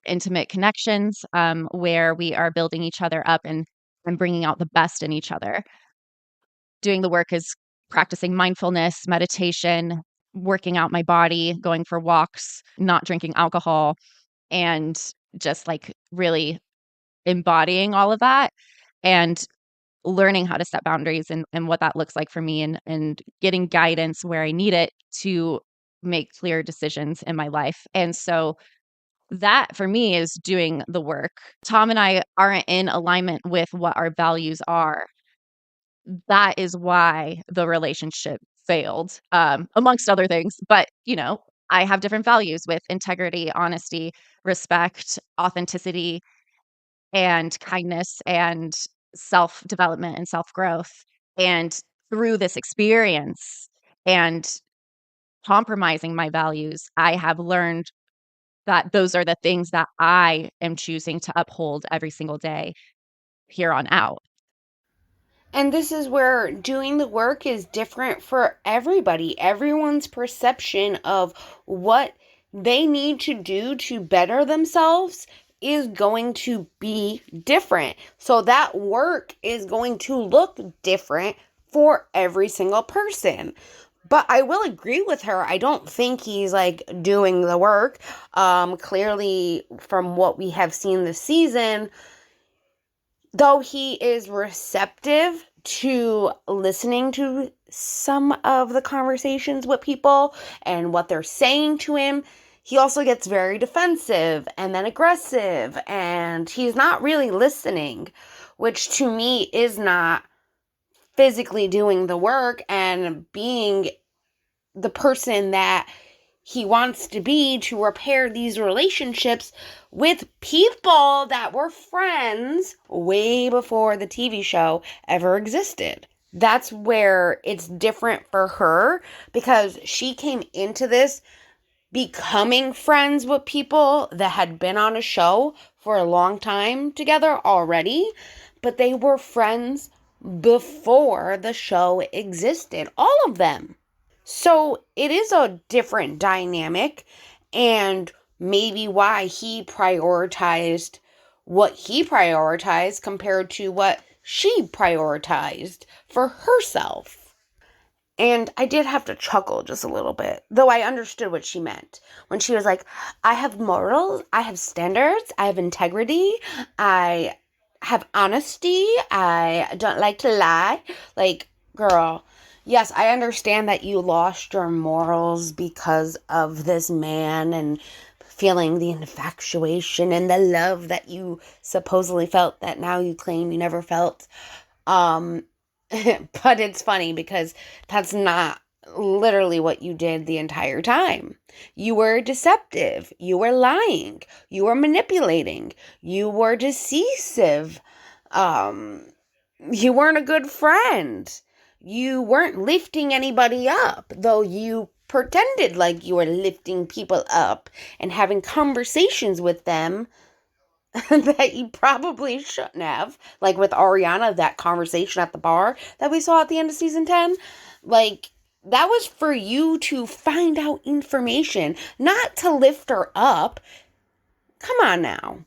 intimate connections where we are building each other up and bringing out the best in each other. Doing the work is practicing mindfulness, meditation, working out my body, going for walks, not drinking alcohol, and just like really embodying all of that and learning how to set boundaries and what that looks like for me and getting guidance where I need it to make clear decisions in my life. And so that for me is doing the work. Tom and I aren't in alignment with what our values are. That is why the relationship failed, amongst other things. But, you know, I have different values with integrity, honesty, respect, authenticity, and kindness and self development and self growth. And through this experience and compromising my values, I have learned that those are the things that I am choosing to uphold every single day here on out. And this is where doing the work is different for everybody. Everyone's perception of what they need to do to better themselves is going to be different. So that work is going to look different for every single person. But I will agree with her. I don't think he's like doing the work. Clearly, from what we have seen this season, though he is receptive to listening to some of the conversations with people and what they're saying to him, he also gets very defensive and then aggressive, and he's not really listening, which to me is not physically doing the work and being the person that he wants to be to repair these relationships with people that were friends way before the TV show ever existed. That's where it's different for her because she came into this becoming friends with people that had been on a show for a long time together already, but they were friends before the show existed, all of them. So it is a different dynamic, and maybe why he prioritized what he prioritized compared to what she prioritized for herself. And I did have to chuckle just a little bit, though I understood what she meant when she was like, I have morals, I have standards, I have integrity, I have honesty, I don't like to lie. Like, girl, yes, I understand that you lost your morals because of this man and feeling the infatuation and the love that you supposedly felt that now you claim you never felt. Um, but it's funny because that's not literally what you did the entire time. You were deceptive. You were lying. You were manipulating. You were deceive. You weren't a good friend. You weren't lifting anybody up, though you pretended like you were lifting people up and having conversations with them that you probably shouldn't have. Like with Ariana, that conversation at the bar that we saw at the end of season 10. Like, that was for you to find out information, not to lift her up. Come on now.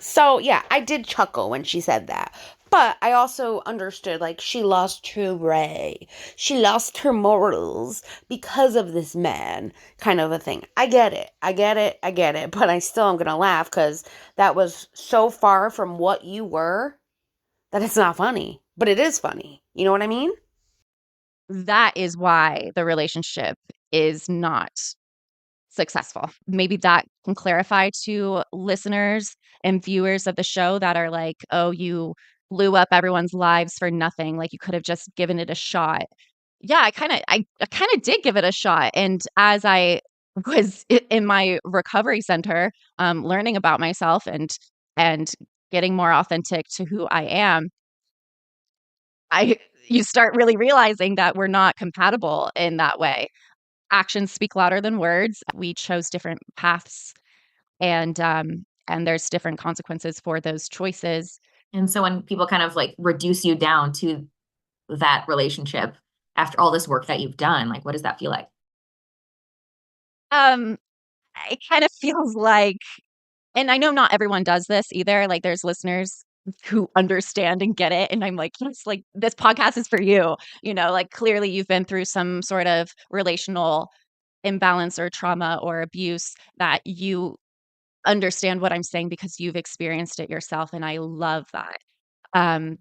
So, yeah, I did chuckle when she said that. But I also understood, like, she lost her way. She lost her morals because of this man, kind of a thing. I get it. But I still am going to laugh because that was so far from what you were that it's not funny. But it is funny. You know what I mean? That is why the relationship is not successful. Maybe that can clarify to listeners and viewers of the show that are like, oh, you blew up everyone's lives for nothing. Like you could have just given it a shot. Yeah, I kind of did give it a shot. And as I was in my recovery center, learning about myself and getting more authentic to who I am, I you start really realizing that we're not compatible in that way. Actions speak louder than words. We chose different paths, and there's different consequences for those choices. And so when people kind of like reduce you down to that relationship after all this work that you've done, like what does that feel like? Um, it kind of feels like, and I know not everyone does this either. Like there's listeners who understand and get it, and I'm like, yes, like this podcast is for you. Like clearly you've been through some sort of relational imbalance or trauma or abuse that you understand what I'm saying because you've experienced it yourself, and I love that.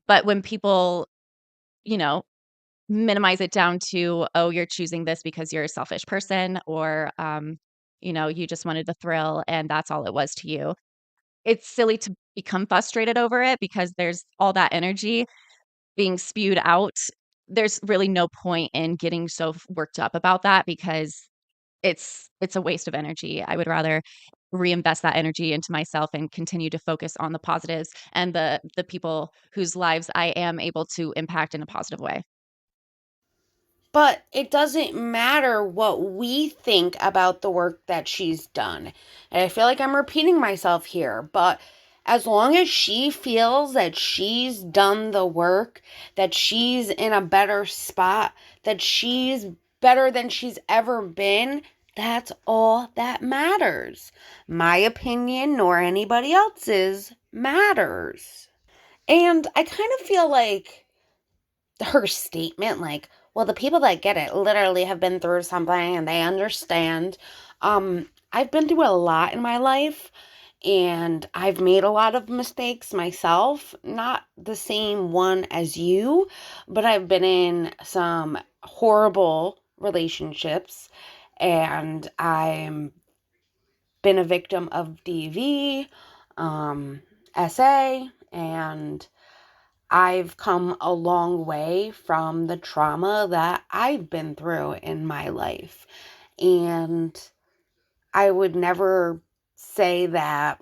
But when people, you know, minimize it down to, oh, you're choosing this because you're a selfish person, or you just wanted the thrill and that's all it was to you. It's silly to become frustrated over it because there's all that energy being spewed out. There's really no point in getting so worked up about that because it's a waste of energy. I would rather reinvest that energy into myself and continue to focus on the positives and the people whose lives I am able to impact in a positive way. But it doesn't matter what we think about the work that she's done. And I feel like I'm repeating myself here, but as long as she feels that she's done the work, that she's in a better spot, that she's better than she's ever been, that's all that matters. My opinion nor anybody else's matters. And I kind of feel like her statement, like, well, the people that get it literally have been through something and they understand. I've been through a lot in my life and I've made a lot of mistakes myself, not the same one as you, but I've been in some horrible relationships and I'm been a victim of DV, SA, and I've come a long way from the trauma that I've been through in my life. And I would never say that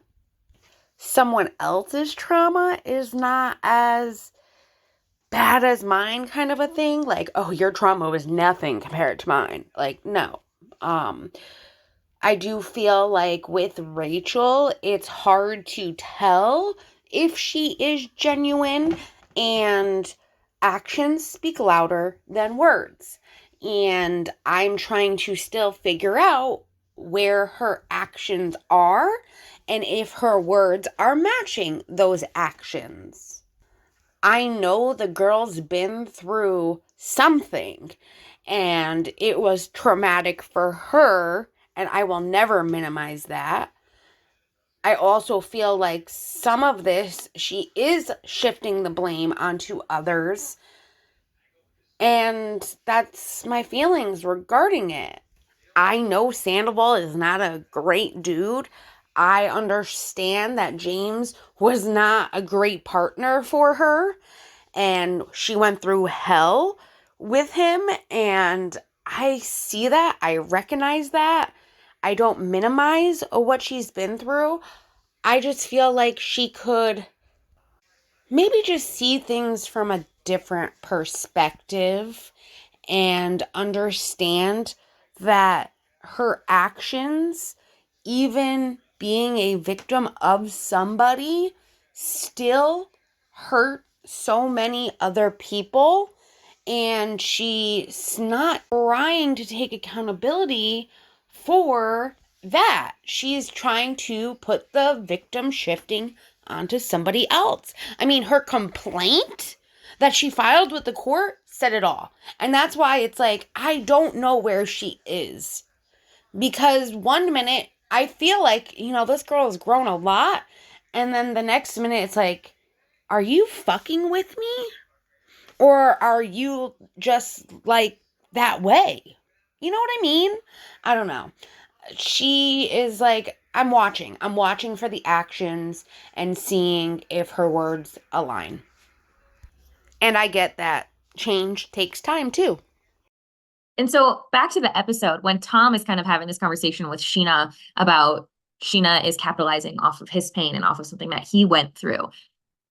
someone else's trauma is not as bad as mine, kind of a thing. Like, oh, your trauma was nothing compared to mine. Like, no. I do feel like with Rachel, it's hard to tell if she is genuine, and actions speak louder than words. And I'm trying to still figure out where her actions are and if her words are matching those actions. I know the girl's been through something and it was traumatic for her, and I will never minimize that. I also feel like some of this, she is shifting the blame onto others, and that's my feelings regarding it. I know Sandoval is not a great dude. I understand that James was not a great partner for her, and she went through hell with him, and I see that. I recognize that. I don't minimize what she's been through. I just feel like she could maybe just see things from a different perspective and understand that her actions, even being a victim of somebody, still hurt so many other people. And she's not trying to take accountability for that. She's trying to put the victim shifting onto somebody else. I mean, her complaint that she filed with the court said it all. And that's why it's like, I don't know where she is. Because one minute, I feel like, this girl has grown a lot. And then the next minute, it's like, are you fucking with me? Or are you just like that way? You know what I mean? I don't know. She is like, I'm watching. I'm watching for the actions and seeing if her words align. And I get that change takes time too. And so back to the episode when Tom is kind of having this conversation with Sheena about Sheena is capitalizing off of his pain and off of something that he went through.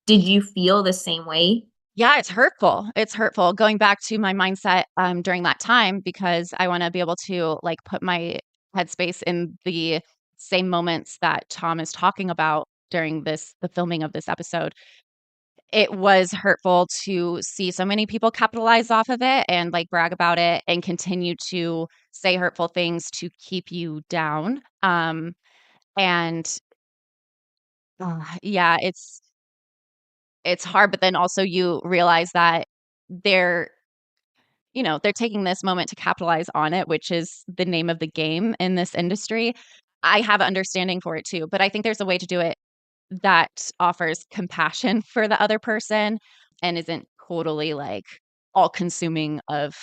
Did you feel the same way? Yeah, it's hurtful. It's hurtful going back to my mindset during that time, because I want to be able to like put my headspace in the same moments that Tom is talking about during the filming of this episode. It was hurtful to see so many people capitalize off of it and like brag about it and continue to say hurtful things to keep you down. And yeah, it's hard, but then also you realize that they're they're taking this moment to capitalize on it, which is the name of the game in this industry. I have understanding for it too, but I think there's a way to do it that offers compassion for the other person and isn't totally like all consuming of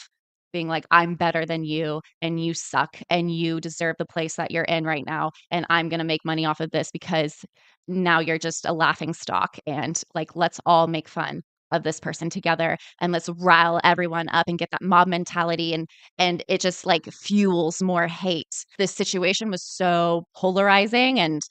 being like, I'm better than you and you suck and you deserve the place that you're in right now. And I'm going to make money off of this because now you're just a laughing stock. And like, let's all make fun of this person together and let's rile everyone up and get that mob mentality. And it just like fuels more hate. This situation was so polarizing, and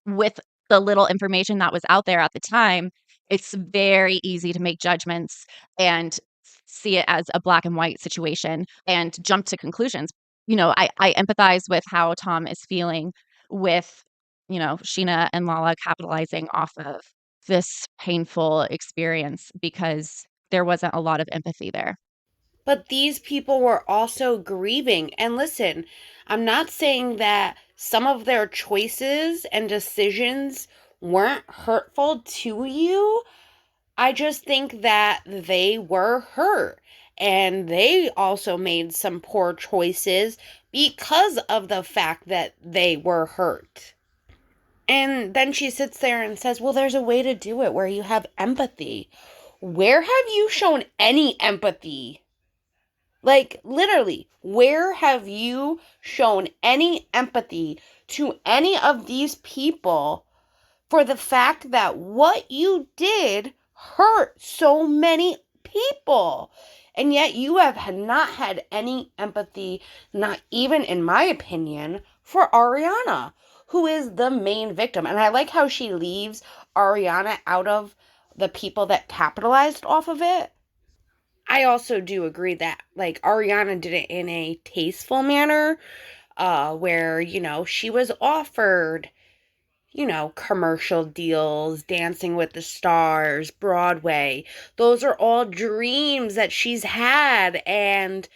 with the little information that was out there at the time, it's very easy to make judgments and see it as a black and white situation and jump to conclusions. I empathize with how Tom is feeling with, Sheena and Lala capitalizing off of this painful experience because there wasn't a lot of empathy there. But these people were also grieving. And listen, I'm not saying that some of their choices and decisions weren't hurtful to you. I just think that they were hurt. And they also made some poor choices because of the fact that they were hurt. And then she sits there and says, well, there's a way to do it where you have empathy. Where have you shown any empathy? Like, literally, where have you shown any empathy to any of these people for the fact that what you did hurt so many people? And yet you have not had any empathy, not even in my opinion, for Ariana, who is the main victim. And I like how she leaves Ariana out of the people that capitalized off of it. I also do agree that, like, Ariana did it in a tasteful manner, where, she was offered, commercial deals, Dancing with the Stars, Broadway. Those are all dreams that she's had, and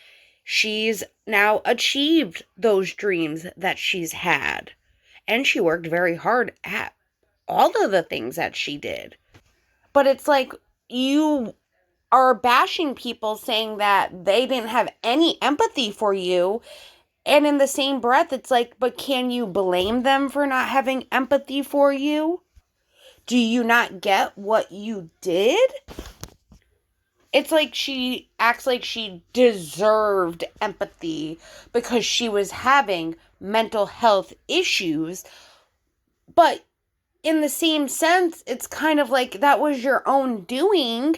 she's now achieved those dreams that she's had. And she worked very hard at all of the things that she did. But it's like, you are bashing people saying that they didn't have any empathy for you. And in the same breath, it's like, but can you blame them for not having empathy for you? Do you not get what you did? It's like she acts like she deserved empathy because she was having mental health issues. But in the same sense, it's kind of like that was your own doing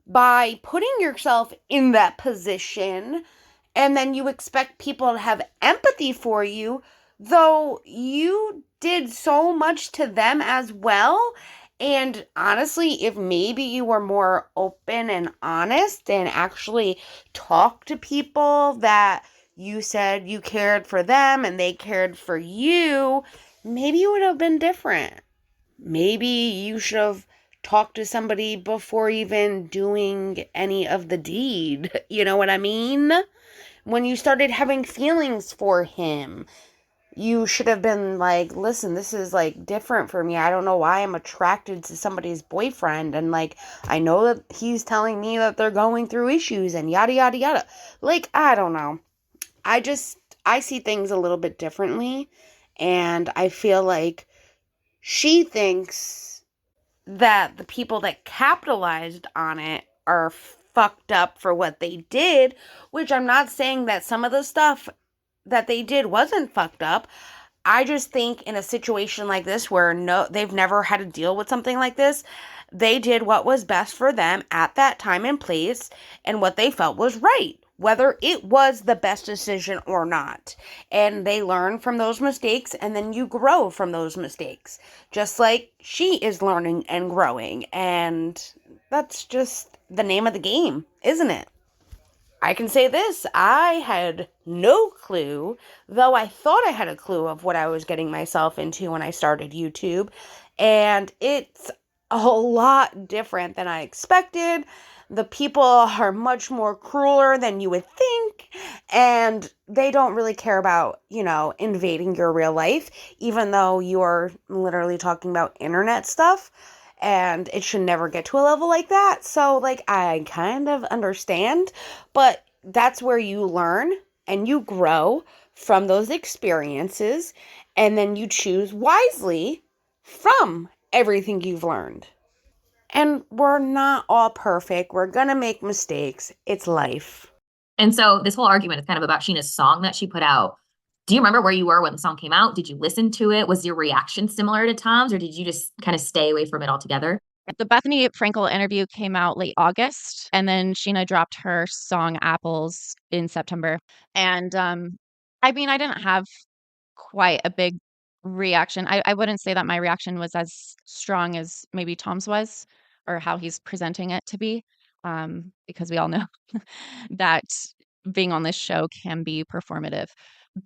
by putting yourself in that position And then you expect people to have empathy for you, though you did so much to them as well. And honestly, if maybe you were more open and honest and actually talked to people that you said you cared for them and they cared for you, maybe it would have been different. Maybe you should have talked to somebody before even doing any of the deed. You know what I mean? When you started having feelings for him, you should have been like, listen, this is like different for me. I don't know why I'm attracted to somebody's boyfriend. And like, I know that he's telling me that they're going through issues and yada, yada, yada. Like, I don't know. I see things a little bit differently. And I feel like she thinks that the people that capitalized on it are fucked up for what they did, which I'm not saying that some of the stuff that they did wasn't fucked up. I just think in a situation like this where they've never had to deal with something like this, they did what was best for them at that time and place and what they felt was right, whether it was the best decision or not. And they learn from those mistakes and then you grow from those mistakes, just like she is learning and growing. And that's just the name of the game, isn't it? I can say this, I had no clue, though I thought I had a clue of what I was getting myself into when I started YouTube, and it's a lot different than I expected. The people are much more crueler than you would think, and they don't really care about, invading your real life, even though you are literally talking about internet stuff. And it should never get to a level like that. So, like, I kind of understand, but that's where you learn and you grow from those experiences, and then you choose wisely from everything you've learned. And we're not all perfect. We're gonna make mistakes. It's life. And so this whole argument is kind of about Sheena's song that she put out. Do you remember where you were when the song came out? Did you listen to it? Was your reaction similar to Tom's, or did you just kind of stay away from it altogether? The Bethany Frankel interview came out late August, and then Sheena dropped her song Apples in September. And I mean, I didn't have quite a big reaction. I wouldn't say that my reaction was as strong as maybe Tom's was, or how he's presenting it to be, because we all know that being on this show can be performative.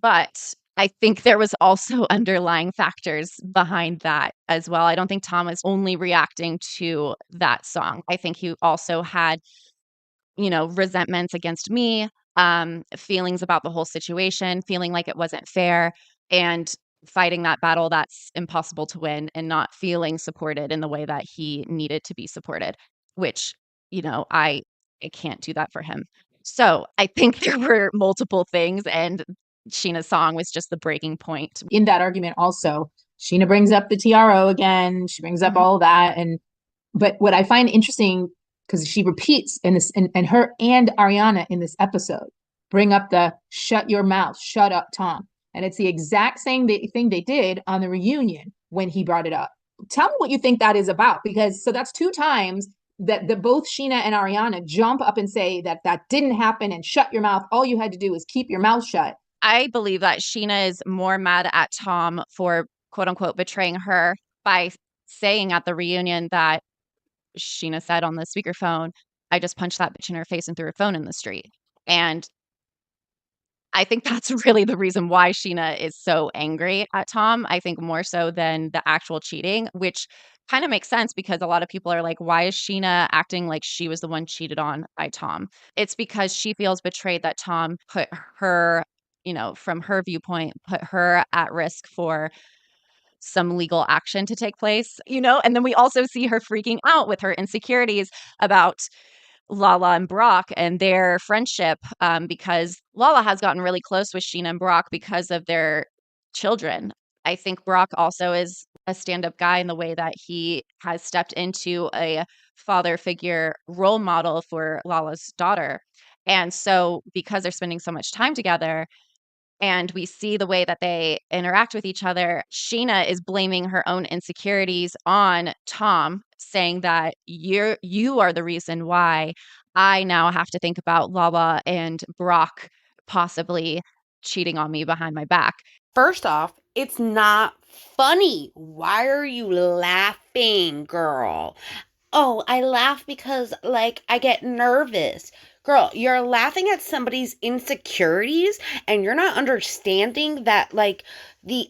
But I think there was also underlying factors behind that as well. I don't think Tom was only reacting to that song. I think he also had, resentments against me, feelings about the whole situation, feeling like it wasn't fair, and fighting that battle that's impossible to win and not feeling supported in the way that he needed to be supported, which, I can't do that for him. So I think there were multiple things, and Sheena's song was just the breaking point. In that argument also, Sheena brings up the TRO again. She brings up all that. But what I find interesting, because she repeats in this, and her and Ariana in this episode bring up the shut your mouth, shut up, Tom. And it's the exact same thing they did on the reunion when he brought it up. Tell me what you think that is about, because so that's two times that both Sheena and Ariana jump up and say that didn't happen and shut your mouth. All you had to do was keep your mouth shut. I believe that Sheena is more mad at Tom for quote unquote betraying her by saying at the reunion that Sheena said on the speakerphone, I just punched that bitch in her face and threw her phone in the street. And I think that's really the reason why Sheena is so angry at Tom. I think more so than the actual cheating, which kind of makes sense because a lot of people are like, why is Sheena acting like she was the one cheated on by Tom? It's because she feels betrayed that Tom put her, from her viewpoint, put her at risk for some legal action to take place, and then we also see her freaking out with her insecurities about Lala and Brock and their friendship, because Lala has gotten really close with Sheena and Brock because of their children. I think Brock also is a stand-up guy in the way that he has stepped into a father figure role model for Lala's daughter. And so because they're spending so much time together, and we see the way that they interact with each other, Sheena is blaming her own insecurities on Tom, saying that you are the reason why I now have to think about Lala and Brock possibly cheating on me behind my back. First off, it's not funny. Why are you laughing, girl? Oh, I laugh because, like, I get nervous. Girl, you're laughing at somebody's insecurities and you're not understanding that, like, the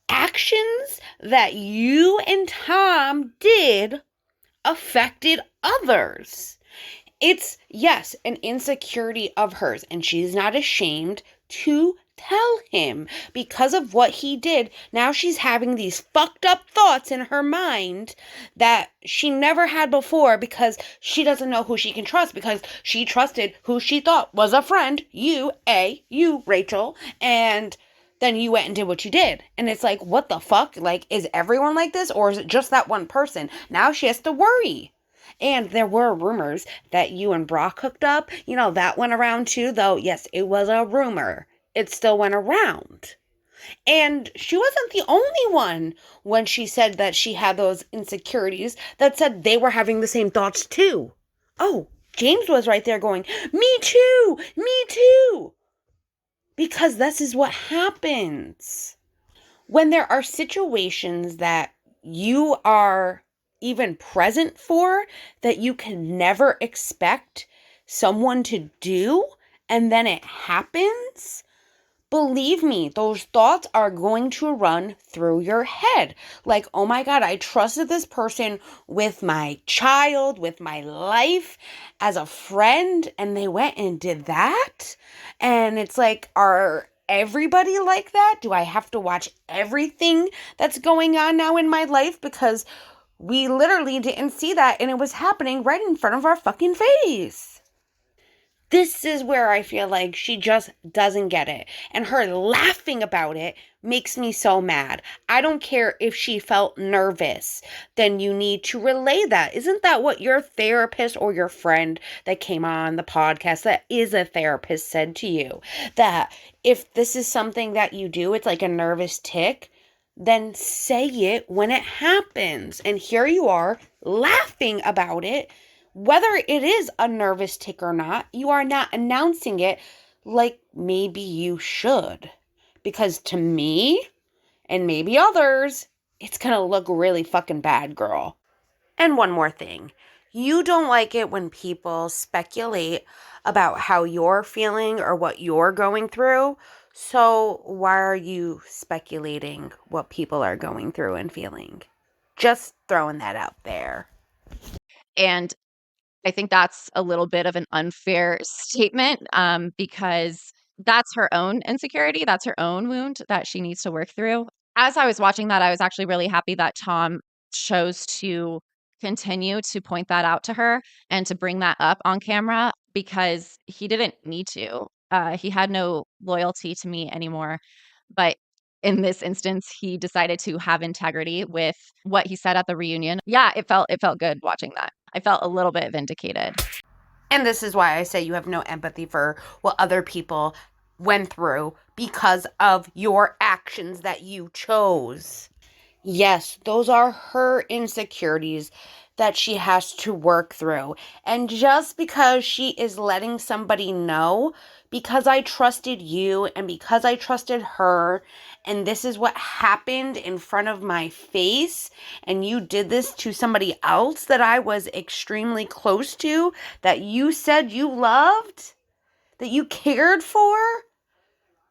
actions that you and Tom did affected others. It's, yes, an insecurity of hers, and she's not ashamed to tell him because of what he did. Now she's having these fucked up thoughts in her mind that she never had before because she doesn't know who she can trust, because she trusted who she thought was a friend, you, Rachel, and then you went and did what you did. And it's like, what the fuck? Like, is everyone like this, or is it just that one person? Now she has to worry. And there were rumors that you and Brock hooked up. You know, that went around too, though. Yes, it was a rumor. It still went around. And she wasn't the only one when she said that she had those insecurities that said they were having the same thoughts too. Oh, James was right there going, me too, me too. Because this is what happens. When there are situations that you are even present for that you can never expect someone to do, and then it happens, believe me, those thoughts are going to run through your head. Like, oh my God, I trusted this person with my child, with my life, as a friend, and they went and did that? And it's like, are everybody like that? Do I have to watch everything that's going on now in my life? Because we literally didn't see that, and it was happening right in front of our fucking face. This is where I feel like she just doesn't get it. And her laughing about it makes me so mad. I don't care if she felt nervous. Then you need to relay that. Isn't that what your therapist or your friend that came on the podcast that is a therapist said to you? That if this is something that you do, it's like a nervous tick, then say it when it happens. And here you are laughing about it. Whether it is a nervous tick or not, you are not announcing it like maybe you should. Because to me, and maybe others, it's gonna look really fucking bad, girl. And one more thing. You don't like it when people speculate about how you're feeling or what you're going through. So why are you speculating what people are going through and feeling? Just throwing that out there. And I think that's a little bit of an unfair statement, because that's her own insecurity. That's her own wound that she needs to work through. As I was watching that, I was actually really happy that Tom chose to continue to point that out to her and to bring that up on camera, because he didn't need to. He had no loyalty to me anymore. But in this instance, he decided to have integrity with what he said at the reunion. Yeah, it felt good watching that. I felt a little bit vindicated. And this is why I say you have no empathy for what other people went through because of your actions that you chose. Yes, those are her insecurities that she has to work through. And just because she is letting somebody know, because I trusted you and because I trusted her, and this is what happened in front of my face, and you did this to somebody else that I was extremely close to, that you said you loved, that you cared for,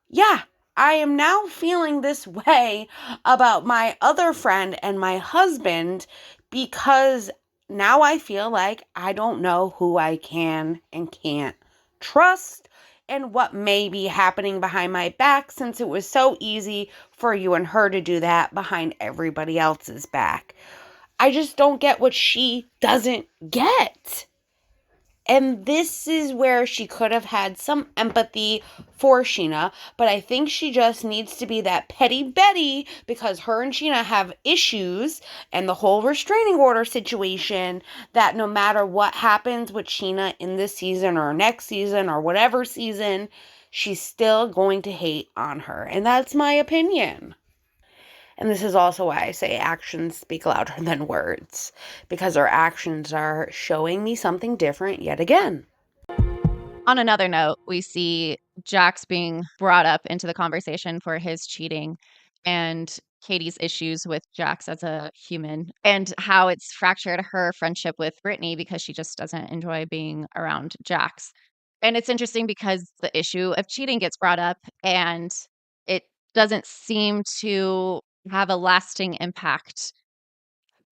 yeah, I am now feeling this way about my other friend and my husband, because now I feel like I don't know who I can and can't trust and what may be happening behind my back, since it was so easy for you and her to do that behind everybody else's back. I just don't get what she doesn't get. And this is where she could have had some empathy for Sheena, but I think she just needs to be that petty Betty, because her and Sheena have issues and the whole restraining order situation, that no matter what happens with Sheena in this season or next season or whatever season, she's still going to hate on her. And that's my opinion. And this is also why I say actions speak louder than words, because her actions are showing me something different yet again. On another note, we see Jax being brought up into the conversation for his cheating and Katie's issues with Jax as a human and how it's fractured her friendship with Brittany because she just doesn't enjoy being around Jax. And it's interesting because the issue of cheating gets brought up and it doesn't seem to have a lasting impact.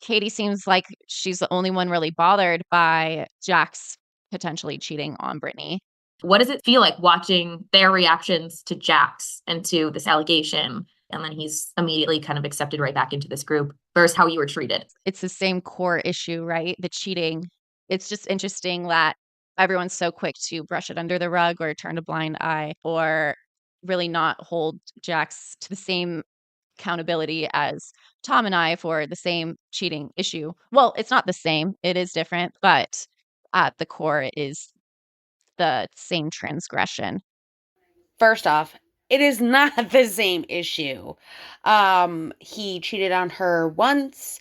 Katie seems like she's the only one really bothered by Jax potentially cheating on Brittany. What does it feel like watching their reactions to Jax and to this allegation? And then he's immediately kind of accepted right back into this group versus how you were treated. It's the same core issue, right? The cheating. It's just interesting that everyone's so quick to brush it under the rug or turn a blind eye or really not hold Jax to the same accountability as Tom and I for the same cheating issue. Well, it's not the same. It is different, but at the core it is the same transgression. First off, it is not the same issue. He cheated on her once,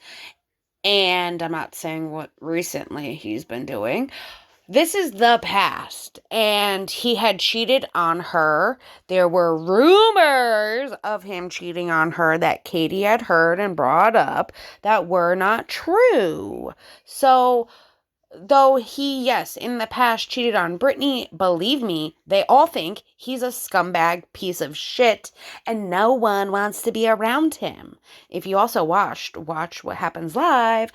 and I'm not saying what recently he's been doing. This is the past, and he had cheated on her. There were rumors of him cheating on her that Katie had heard and brought up that were not true. So, though he, yes, in the past cheated on Brittany, believe me, they all think he's a scumbag piece of shit, and no one wants to be around him. If you also watch What Happens Live,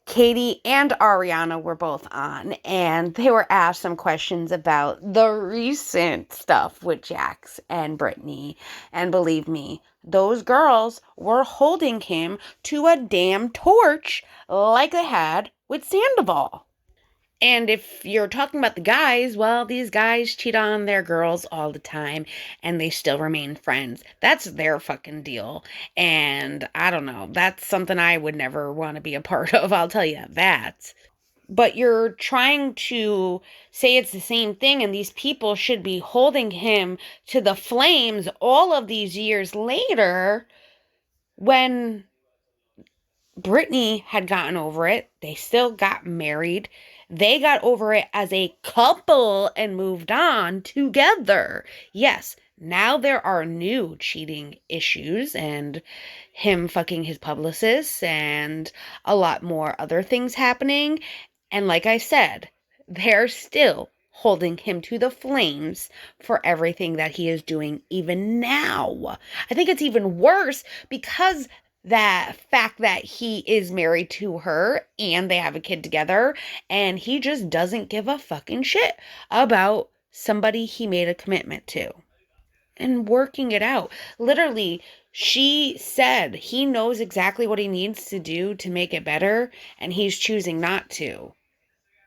Katie and Ariana were both on, and they were asked some questions about the recent stuff with Jax and Brittany. And believe me, those girls were holding him to a damn torch like they had with Sandoval. And if you're talking about the guys, well, these guys cheat on their girls all the time and they still remain friends. That's their fucking deal. And I don't know, that's something I would never want to be a part of, I'll tell you that. But you're trying to say it's the same thing, and these people should be holding him to the flames all of these years later when Brittany had gotten over it. They still got married. They got over it as a couple and moved on together. Yes, now there are new cheating issues and him fucking his publicist and a lot more other things happening. And like I said, they're still holding him to the flames for everything that he is doing even now. I think it's even worse because that fact that he is married to her and they have a kid together and he just doesn't give a fucking shit about somebody he made a commitment to and working it out. Literally, she said he knows exactly what he needs to do to make it better and he's choosing not to.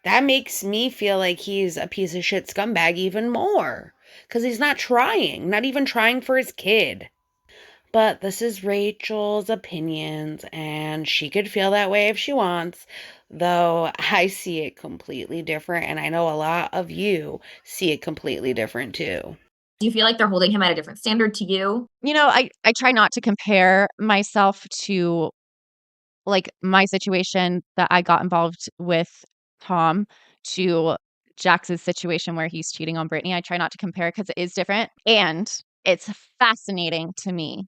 That makes me feel like he's a piece of shit scumbag even more because he's not trying, not even trying for his kid. But this is Rachel's opinions, and she could feel that way if she wants, though I see it completely different, and I know a lot of you see it completely different too. Do you feel like they're holding him at a different standard to you? You know, I try not to compare myself to like my situation that I got involved with Tom to Jax's situation where he's cheating on Brittany. I try not to compare because it is different. And it's fascinating to me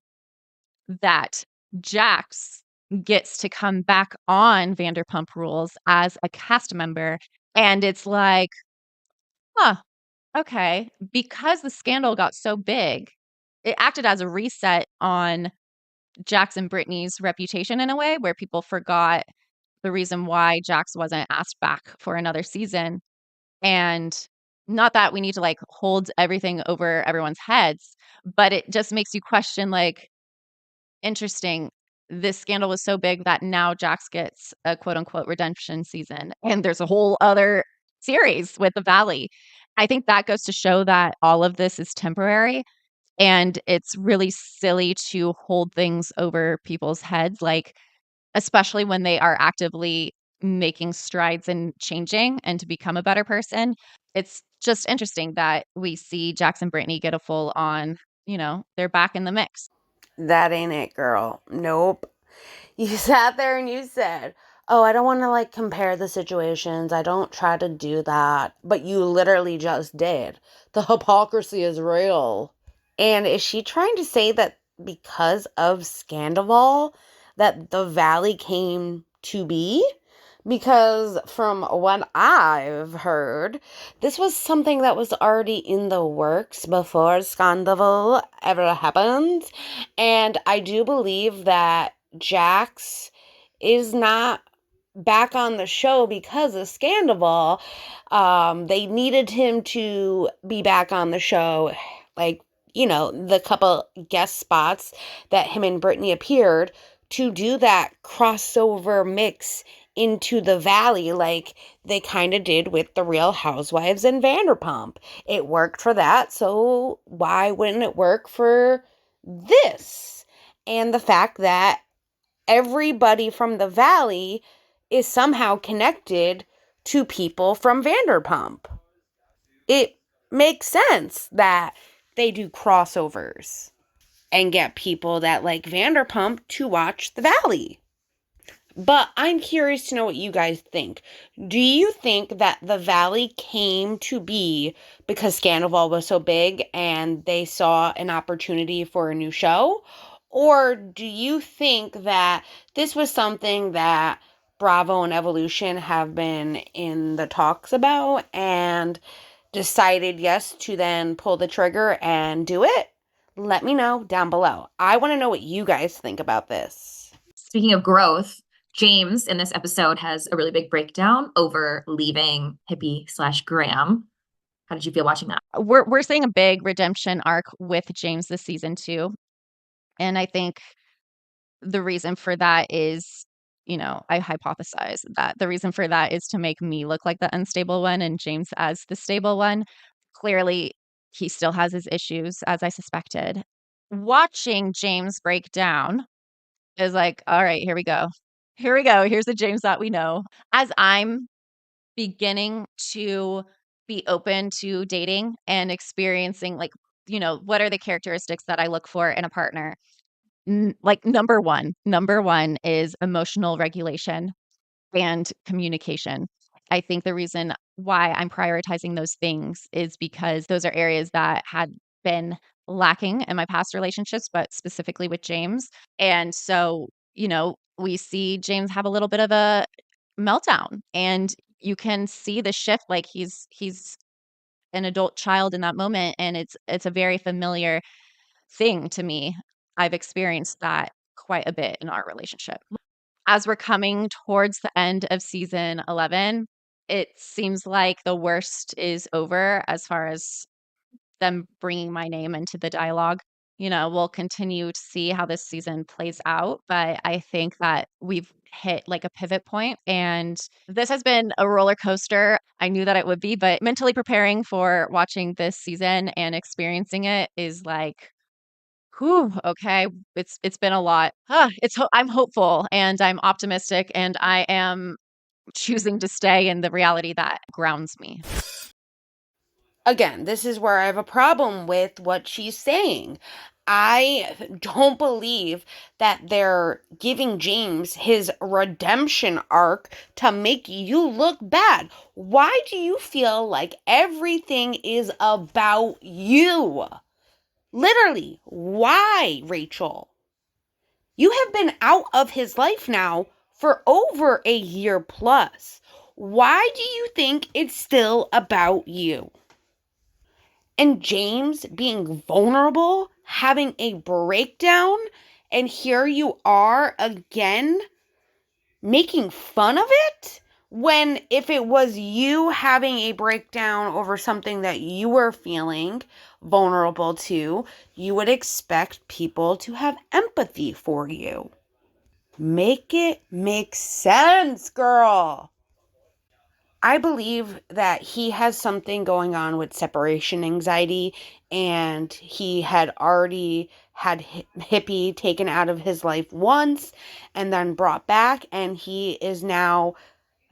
that Jax gets to come back on Vanderpump Rules as a cast member. And it's like, huh, okay. Because the scandal got so big, it acted as a reset on Jax and Brittany's reputation in a way where people forgot the reason why Jax wasn't asked back for another season. And not that we need to like hold everything over everyone's heads, but it just makes you question like, interesting. This scandal was so big that now Jax gets a quote unquote redemption season. And there's a whole other series with the Valley. I think that goes to show that all of this is temporary. And it's really silly to hold things over people's heads, like, especially when they are actively making strides and changing and to become a better person. It's just interesting that we see Jax and Brittany get a full on, they're back in the mix. That ain't it, girl. Nope. You sat there and you said, Oh, I don't want to like compare the situations. I don't try to do that. But you literally just did. The hypocrisy is real. And is she trying to say that because of Scandoval that the Valley came to be? Because from what I've heard, this was something that was already in the works before Scandoval ever happened. And I do believe that Jax is not back on the show because of Scandoval. They needed him to be back on the show, like, the couple guest spots that him and Brittany appeared to do that crossover mix into the Valley like they kind of did with the Real Housewives and Vanderpump. It worked for that, so why wouldn't it work for this? And the fact that everybody from the Valley is somehow connected to people from Vanderpump. It makes sense that they do crossovers and get people that like Vanderpump to watch the Valley. But I'm curious to know what you guys think. Do you think that the Valley came to be because Scandoval was so big and they saw an opportunity for a new show? Or do you think that this was something that Bravo and Evolution have been in the talks about and decided yes to then pull the trigger and do it? Let me know down below. I want to know what you guys think about this. Speaking of growth, James in this episode has a really big breakdown over leaving Hippy/Graham. How did you feel watching that? We're seeing a big redemption arc with James this season too. And I think the reason for that is, I hypothesize that the reason for that is to make me look like the unstable one and James as the stable one. Clearly, he still has his issues, as I suspected. Watching James break down is like, all right, here we go. Here we go. Here's the James that we know. As I'm beginning to be open to dating and experiencing, like, what are the characteristics that I look for in a partner? Like number one is emotional regulation and communication. I think the reason why I'm prioritizing those things is because those are areas that had been lacking in my past relationships, but specifically with James. And so, we see James have a little bit of a meltdown and you can see the shift. Like he's an adult child in that moment. And it's a very familiar thing to me. I've experienced that quite a bit in our relationship. As we're coming towards the end of season 11, it seems like the worst is over as far as them bringing my name into the dialogue. We'll continue to see how this season plays out, but I think that we've hit like a pivot point and this has been a roller coaster. I knew that it would be, but mentally preparing for watching this season and experiencing it is like, whew, okay. It's been a lot. I'm hopeful and I'm optimistic and I am choosing to stay in the reality that grounds me. Again, this is where I have a problem with what she's saying. I don't believe that they're giving James his redemption arc to make you look bad. Why do you feel like everything is about you? Literally, why, Rachel? You have been out of his life now for over a year plus. Why do you think it's still about you? And James being vulnerable, having a breakdown, and here you are again making fun of it? When if it was you having a breakdown over something that you were feeling vulnerable to, you would expect people to have empathy for you. Make it make sense, girl. I believe that he has something going on with separation anxiety, and he had already had Hippy taken out of his life once and then brought back, and he is now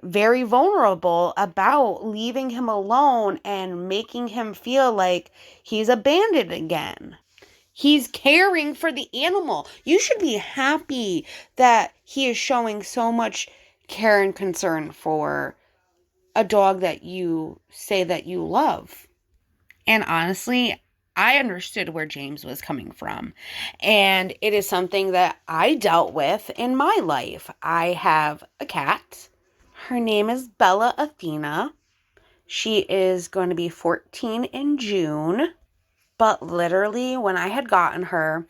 very vulnerable about leaving him alone and making him feel like he's abandoned again. He's caring for the animal. You should be happy that he is showing so much care and concern for a dog that you say that you love. And honestly, I understood where James was coming from. And it is something that I dealt with in my life. I have a cat. Her name is Bella Athena. She is going to be 14 in June. But literally, when I had gotten her,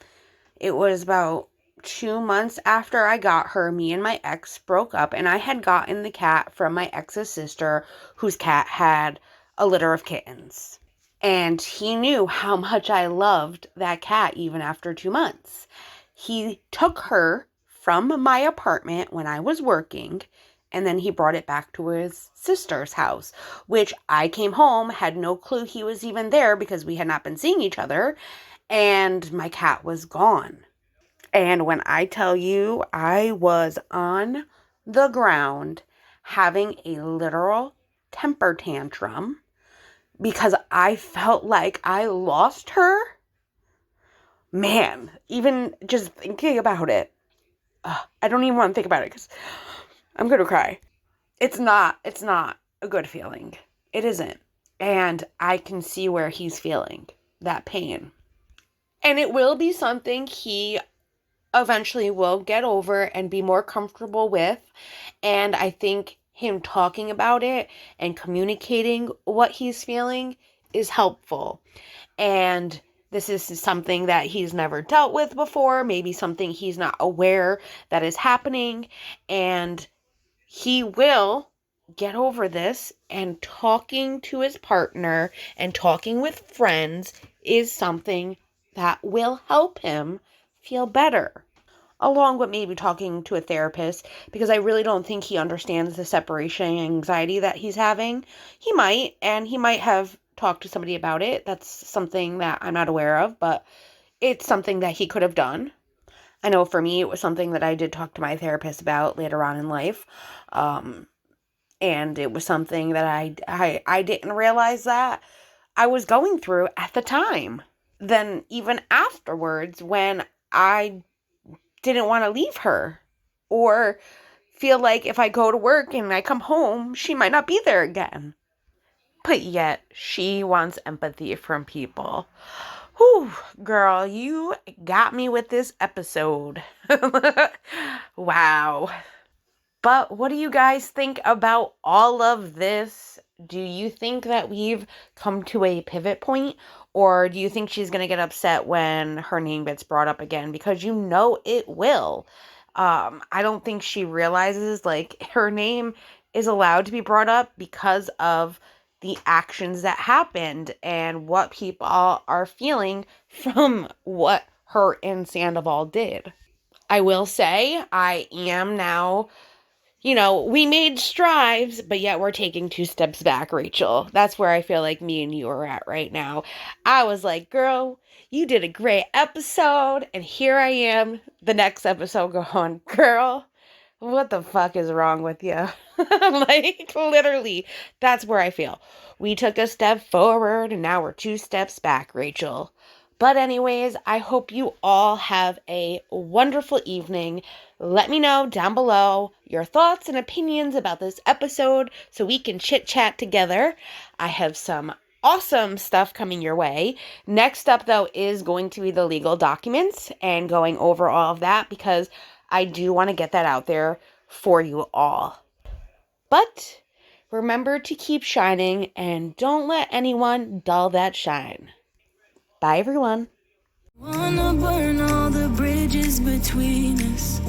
it was about 2 months after I got her, me and my ex broke up, and I had gotten the cat from my ex's sister, whose cat had a litter of kittens. And he knew how much I loved that cat even after 2 months. He took her from my apartment when I was working, and then he brought it back to his sister's house, which I came home, had no clue he was even there because we had not been seeing each other, and my cat was gone. And when I tell you, I was on the ground having a literal temper tantrum because I felt like I lost her. Man, even just thinking about it, I don't even want to think about it because I'm going to cry. It's not a good feeling. It isn't. And I can see where he's feeling that pain. And it will be something he eventually will get over and be more comfortable with. And I think him talking about it and communicating what he's feeling is helpful. And this is something that he's never dealt with before, maybe something he's not aware that is happening, and he will get over this, and talking to his partner and talking with friends is something that will help him feel better, along with maybe talking to a therapist, because I really don't think he understands the separation anxiety that he's having. He might, and he might have talked to somebody about it. That's something that I'm not aware of, but it's something that he could have done. I know for me, it was something that I did talk to my therapist about later on in life. And it was something that I didn't realize that I was going through at the time. Then even afterwards, when I didn't want to leave her, or feel like if I go to work and I come home, she might not be there again. But yet, she wants empathy from people. Whew, girl, you got me with this episode. Wow. But what do you guys think about all of this? Do you think that we've come to a pivot point? Or do you think she's going to get upset when her name gets brought up again? Because you know it will. I don't think she realizes, like, her name is allowed to be brought up because of the actions that happened and what people are feeling from what her and Sandoval did. I will say I am now, we made strides, but yet we're taking 2 steps back, Rachel. That's where I feel like me and you are at right now. I was like, girl, you did a great episode, and here I am, the next episode going, girl, what the fuck is wrong with you? Like, literally, that's where I feel. We took a step forward, and now we're 2 steps back, Rachel. But anyways, I hope you all have a wonderful evening. Let me know down below your thoughts and opinions about this episode so we can chit-chat together. I have some awesome stuff coming your way. Next up, though, is going to be the legal documents and going over all of that because I do want to get that out there for you all. But remember to keep shining and don't let anyone dull that shine. Bye, everyone. Wanna burn all the bridges between us.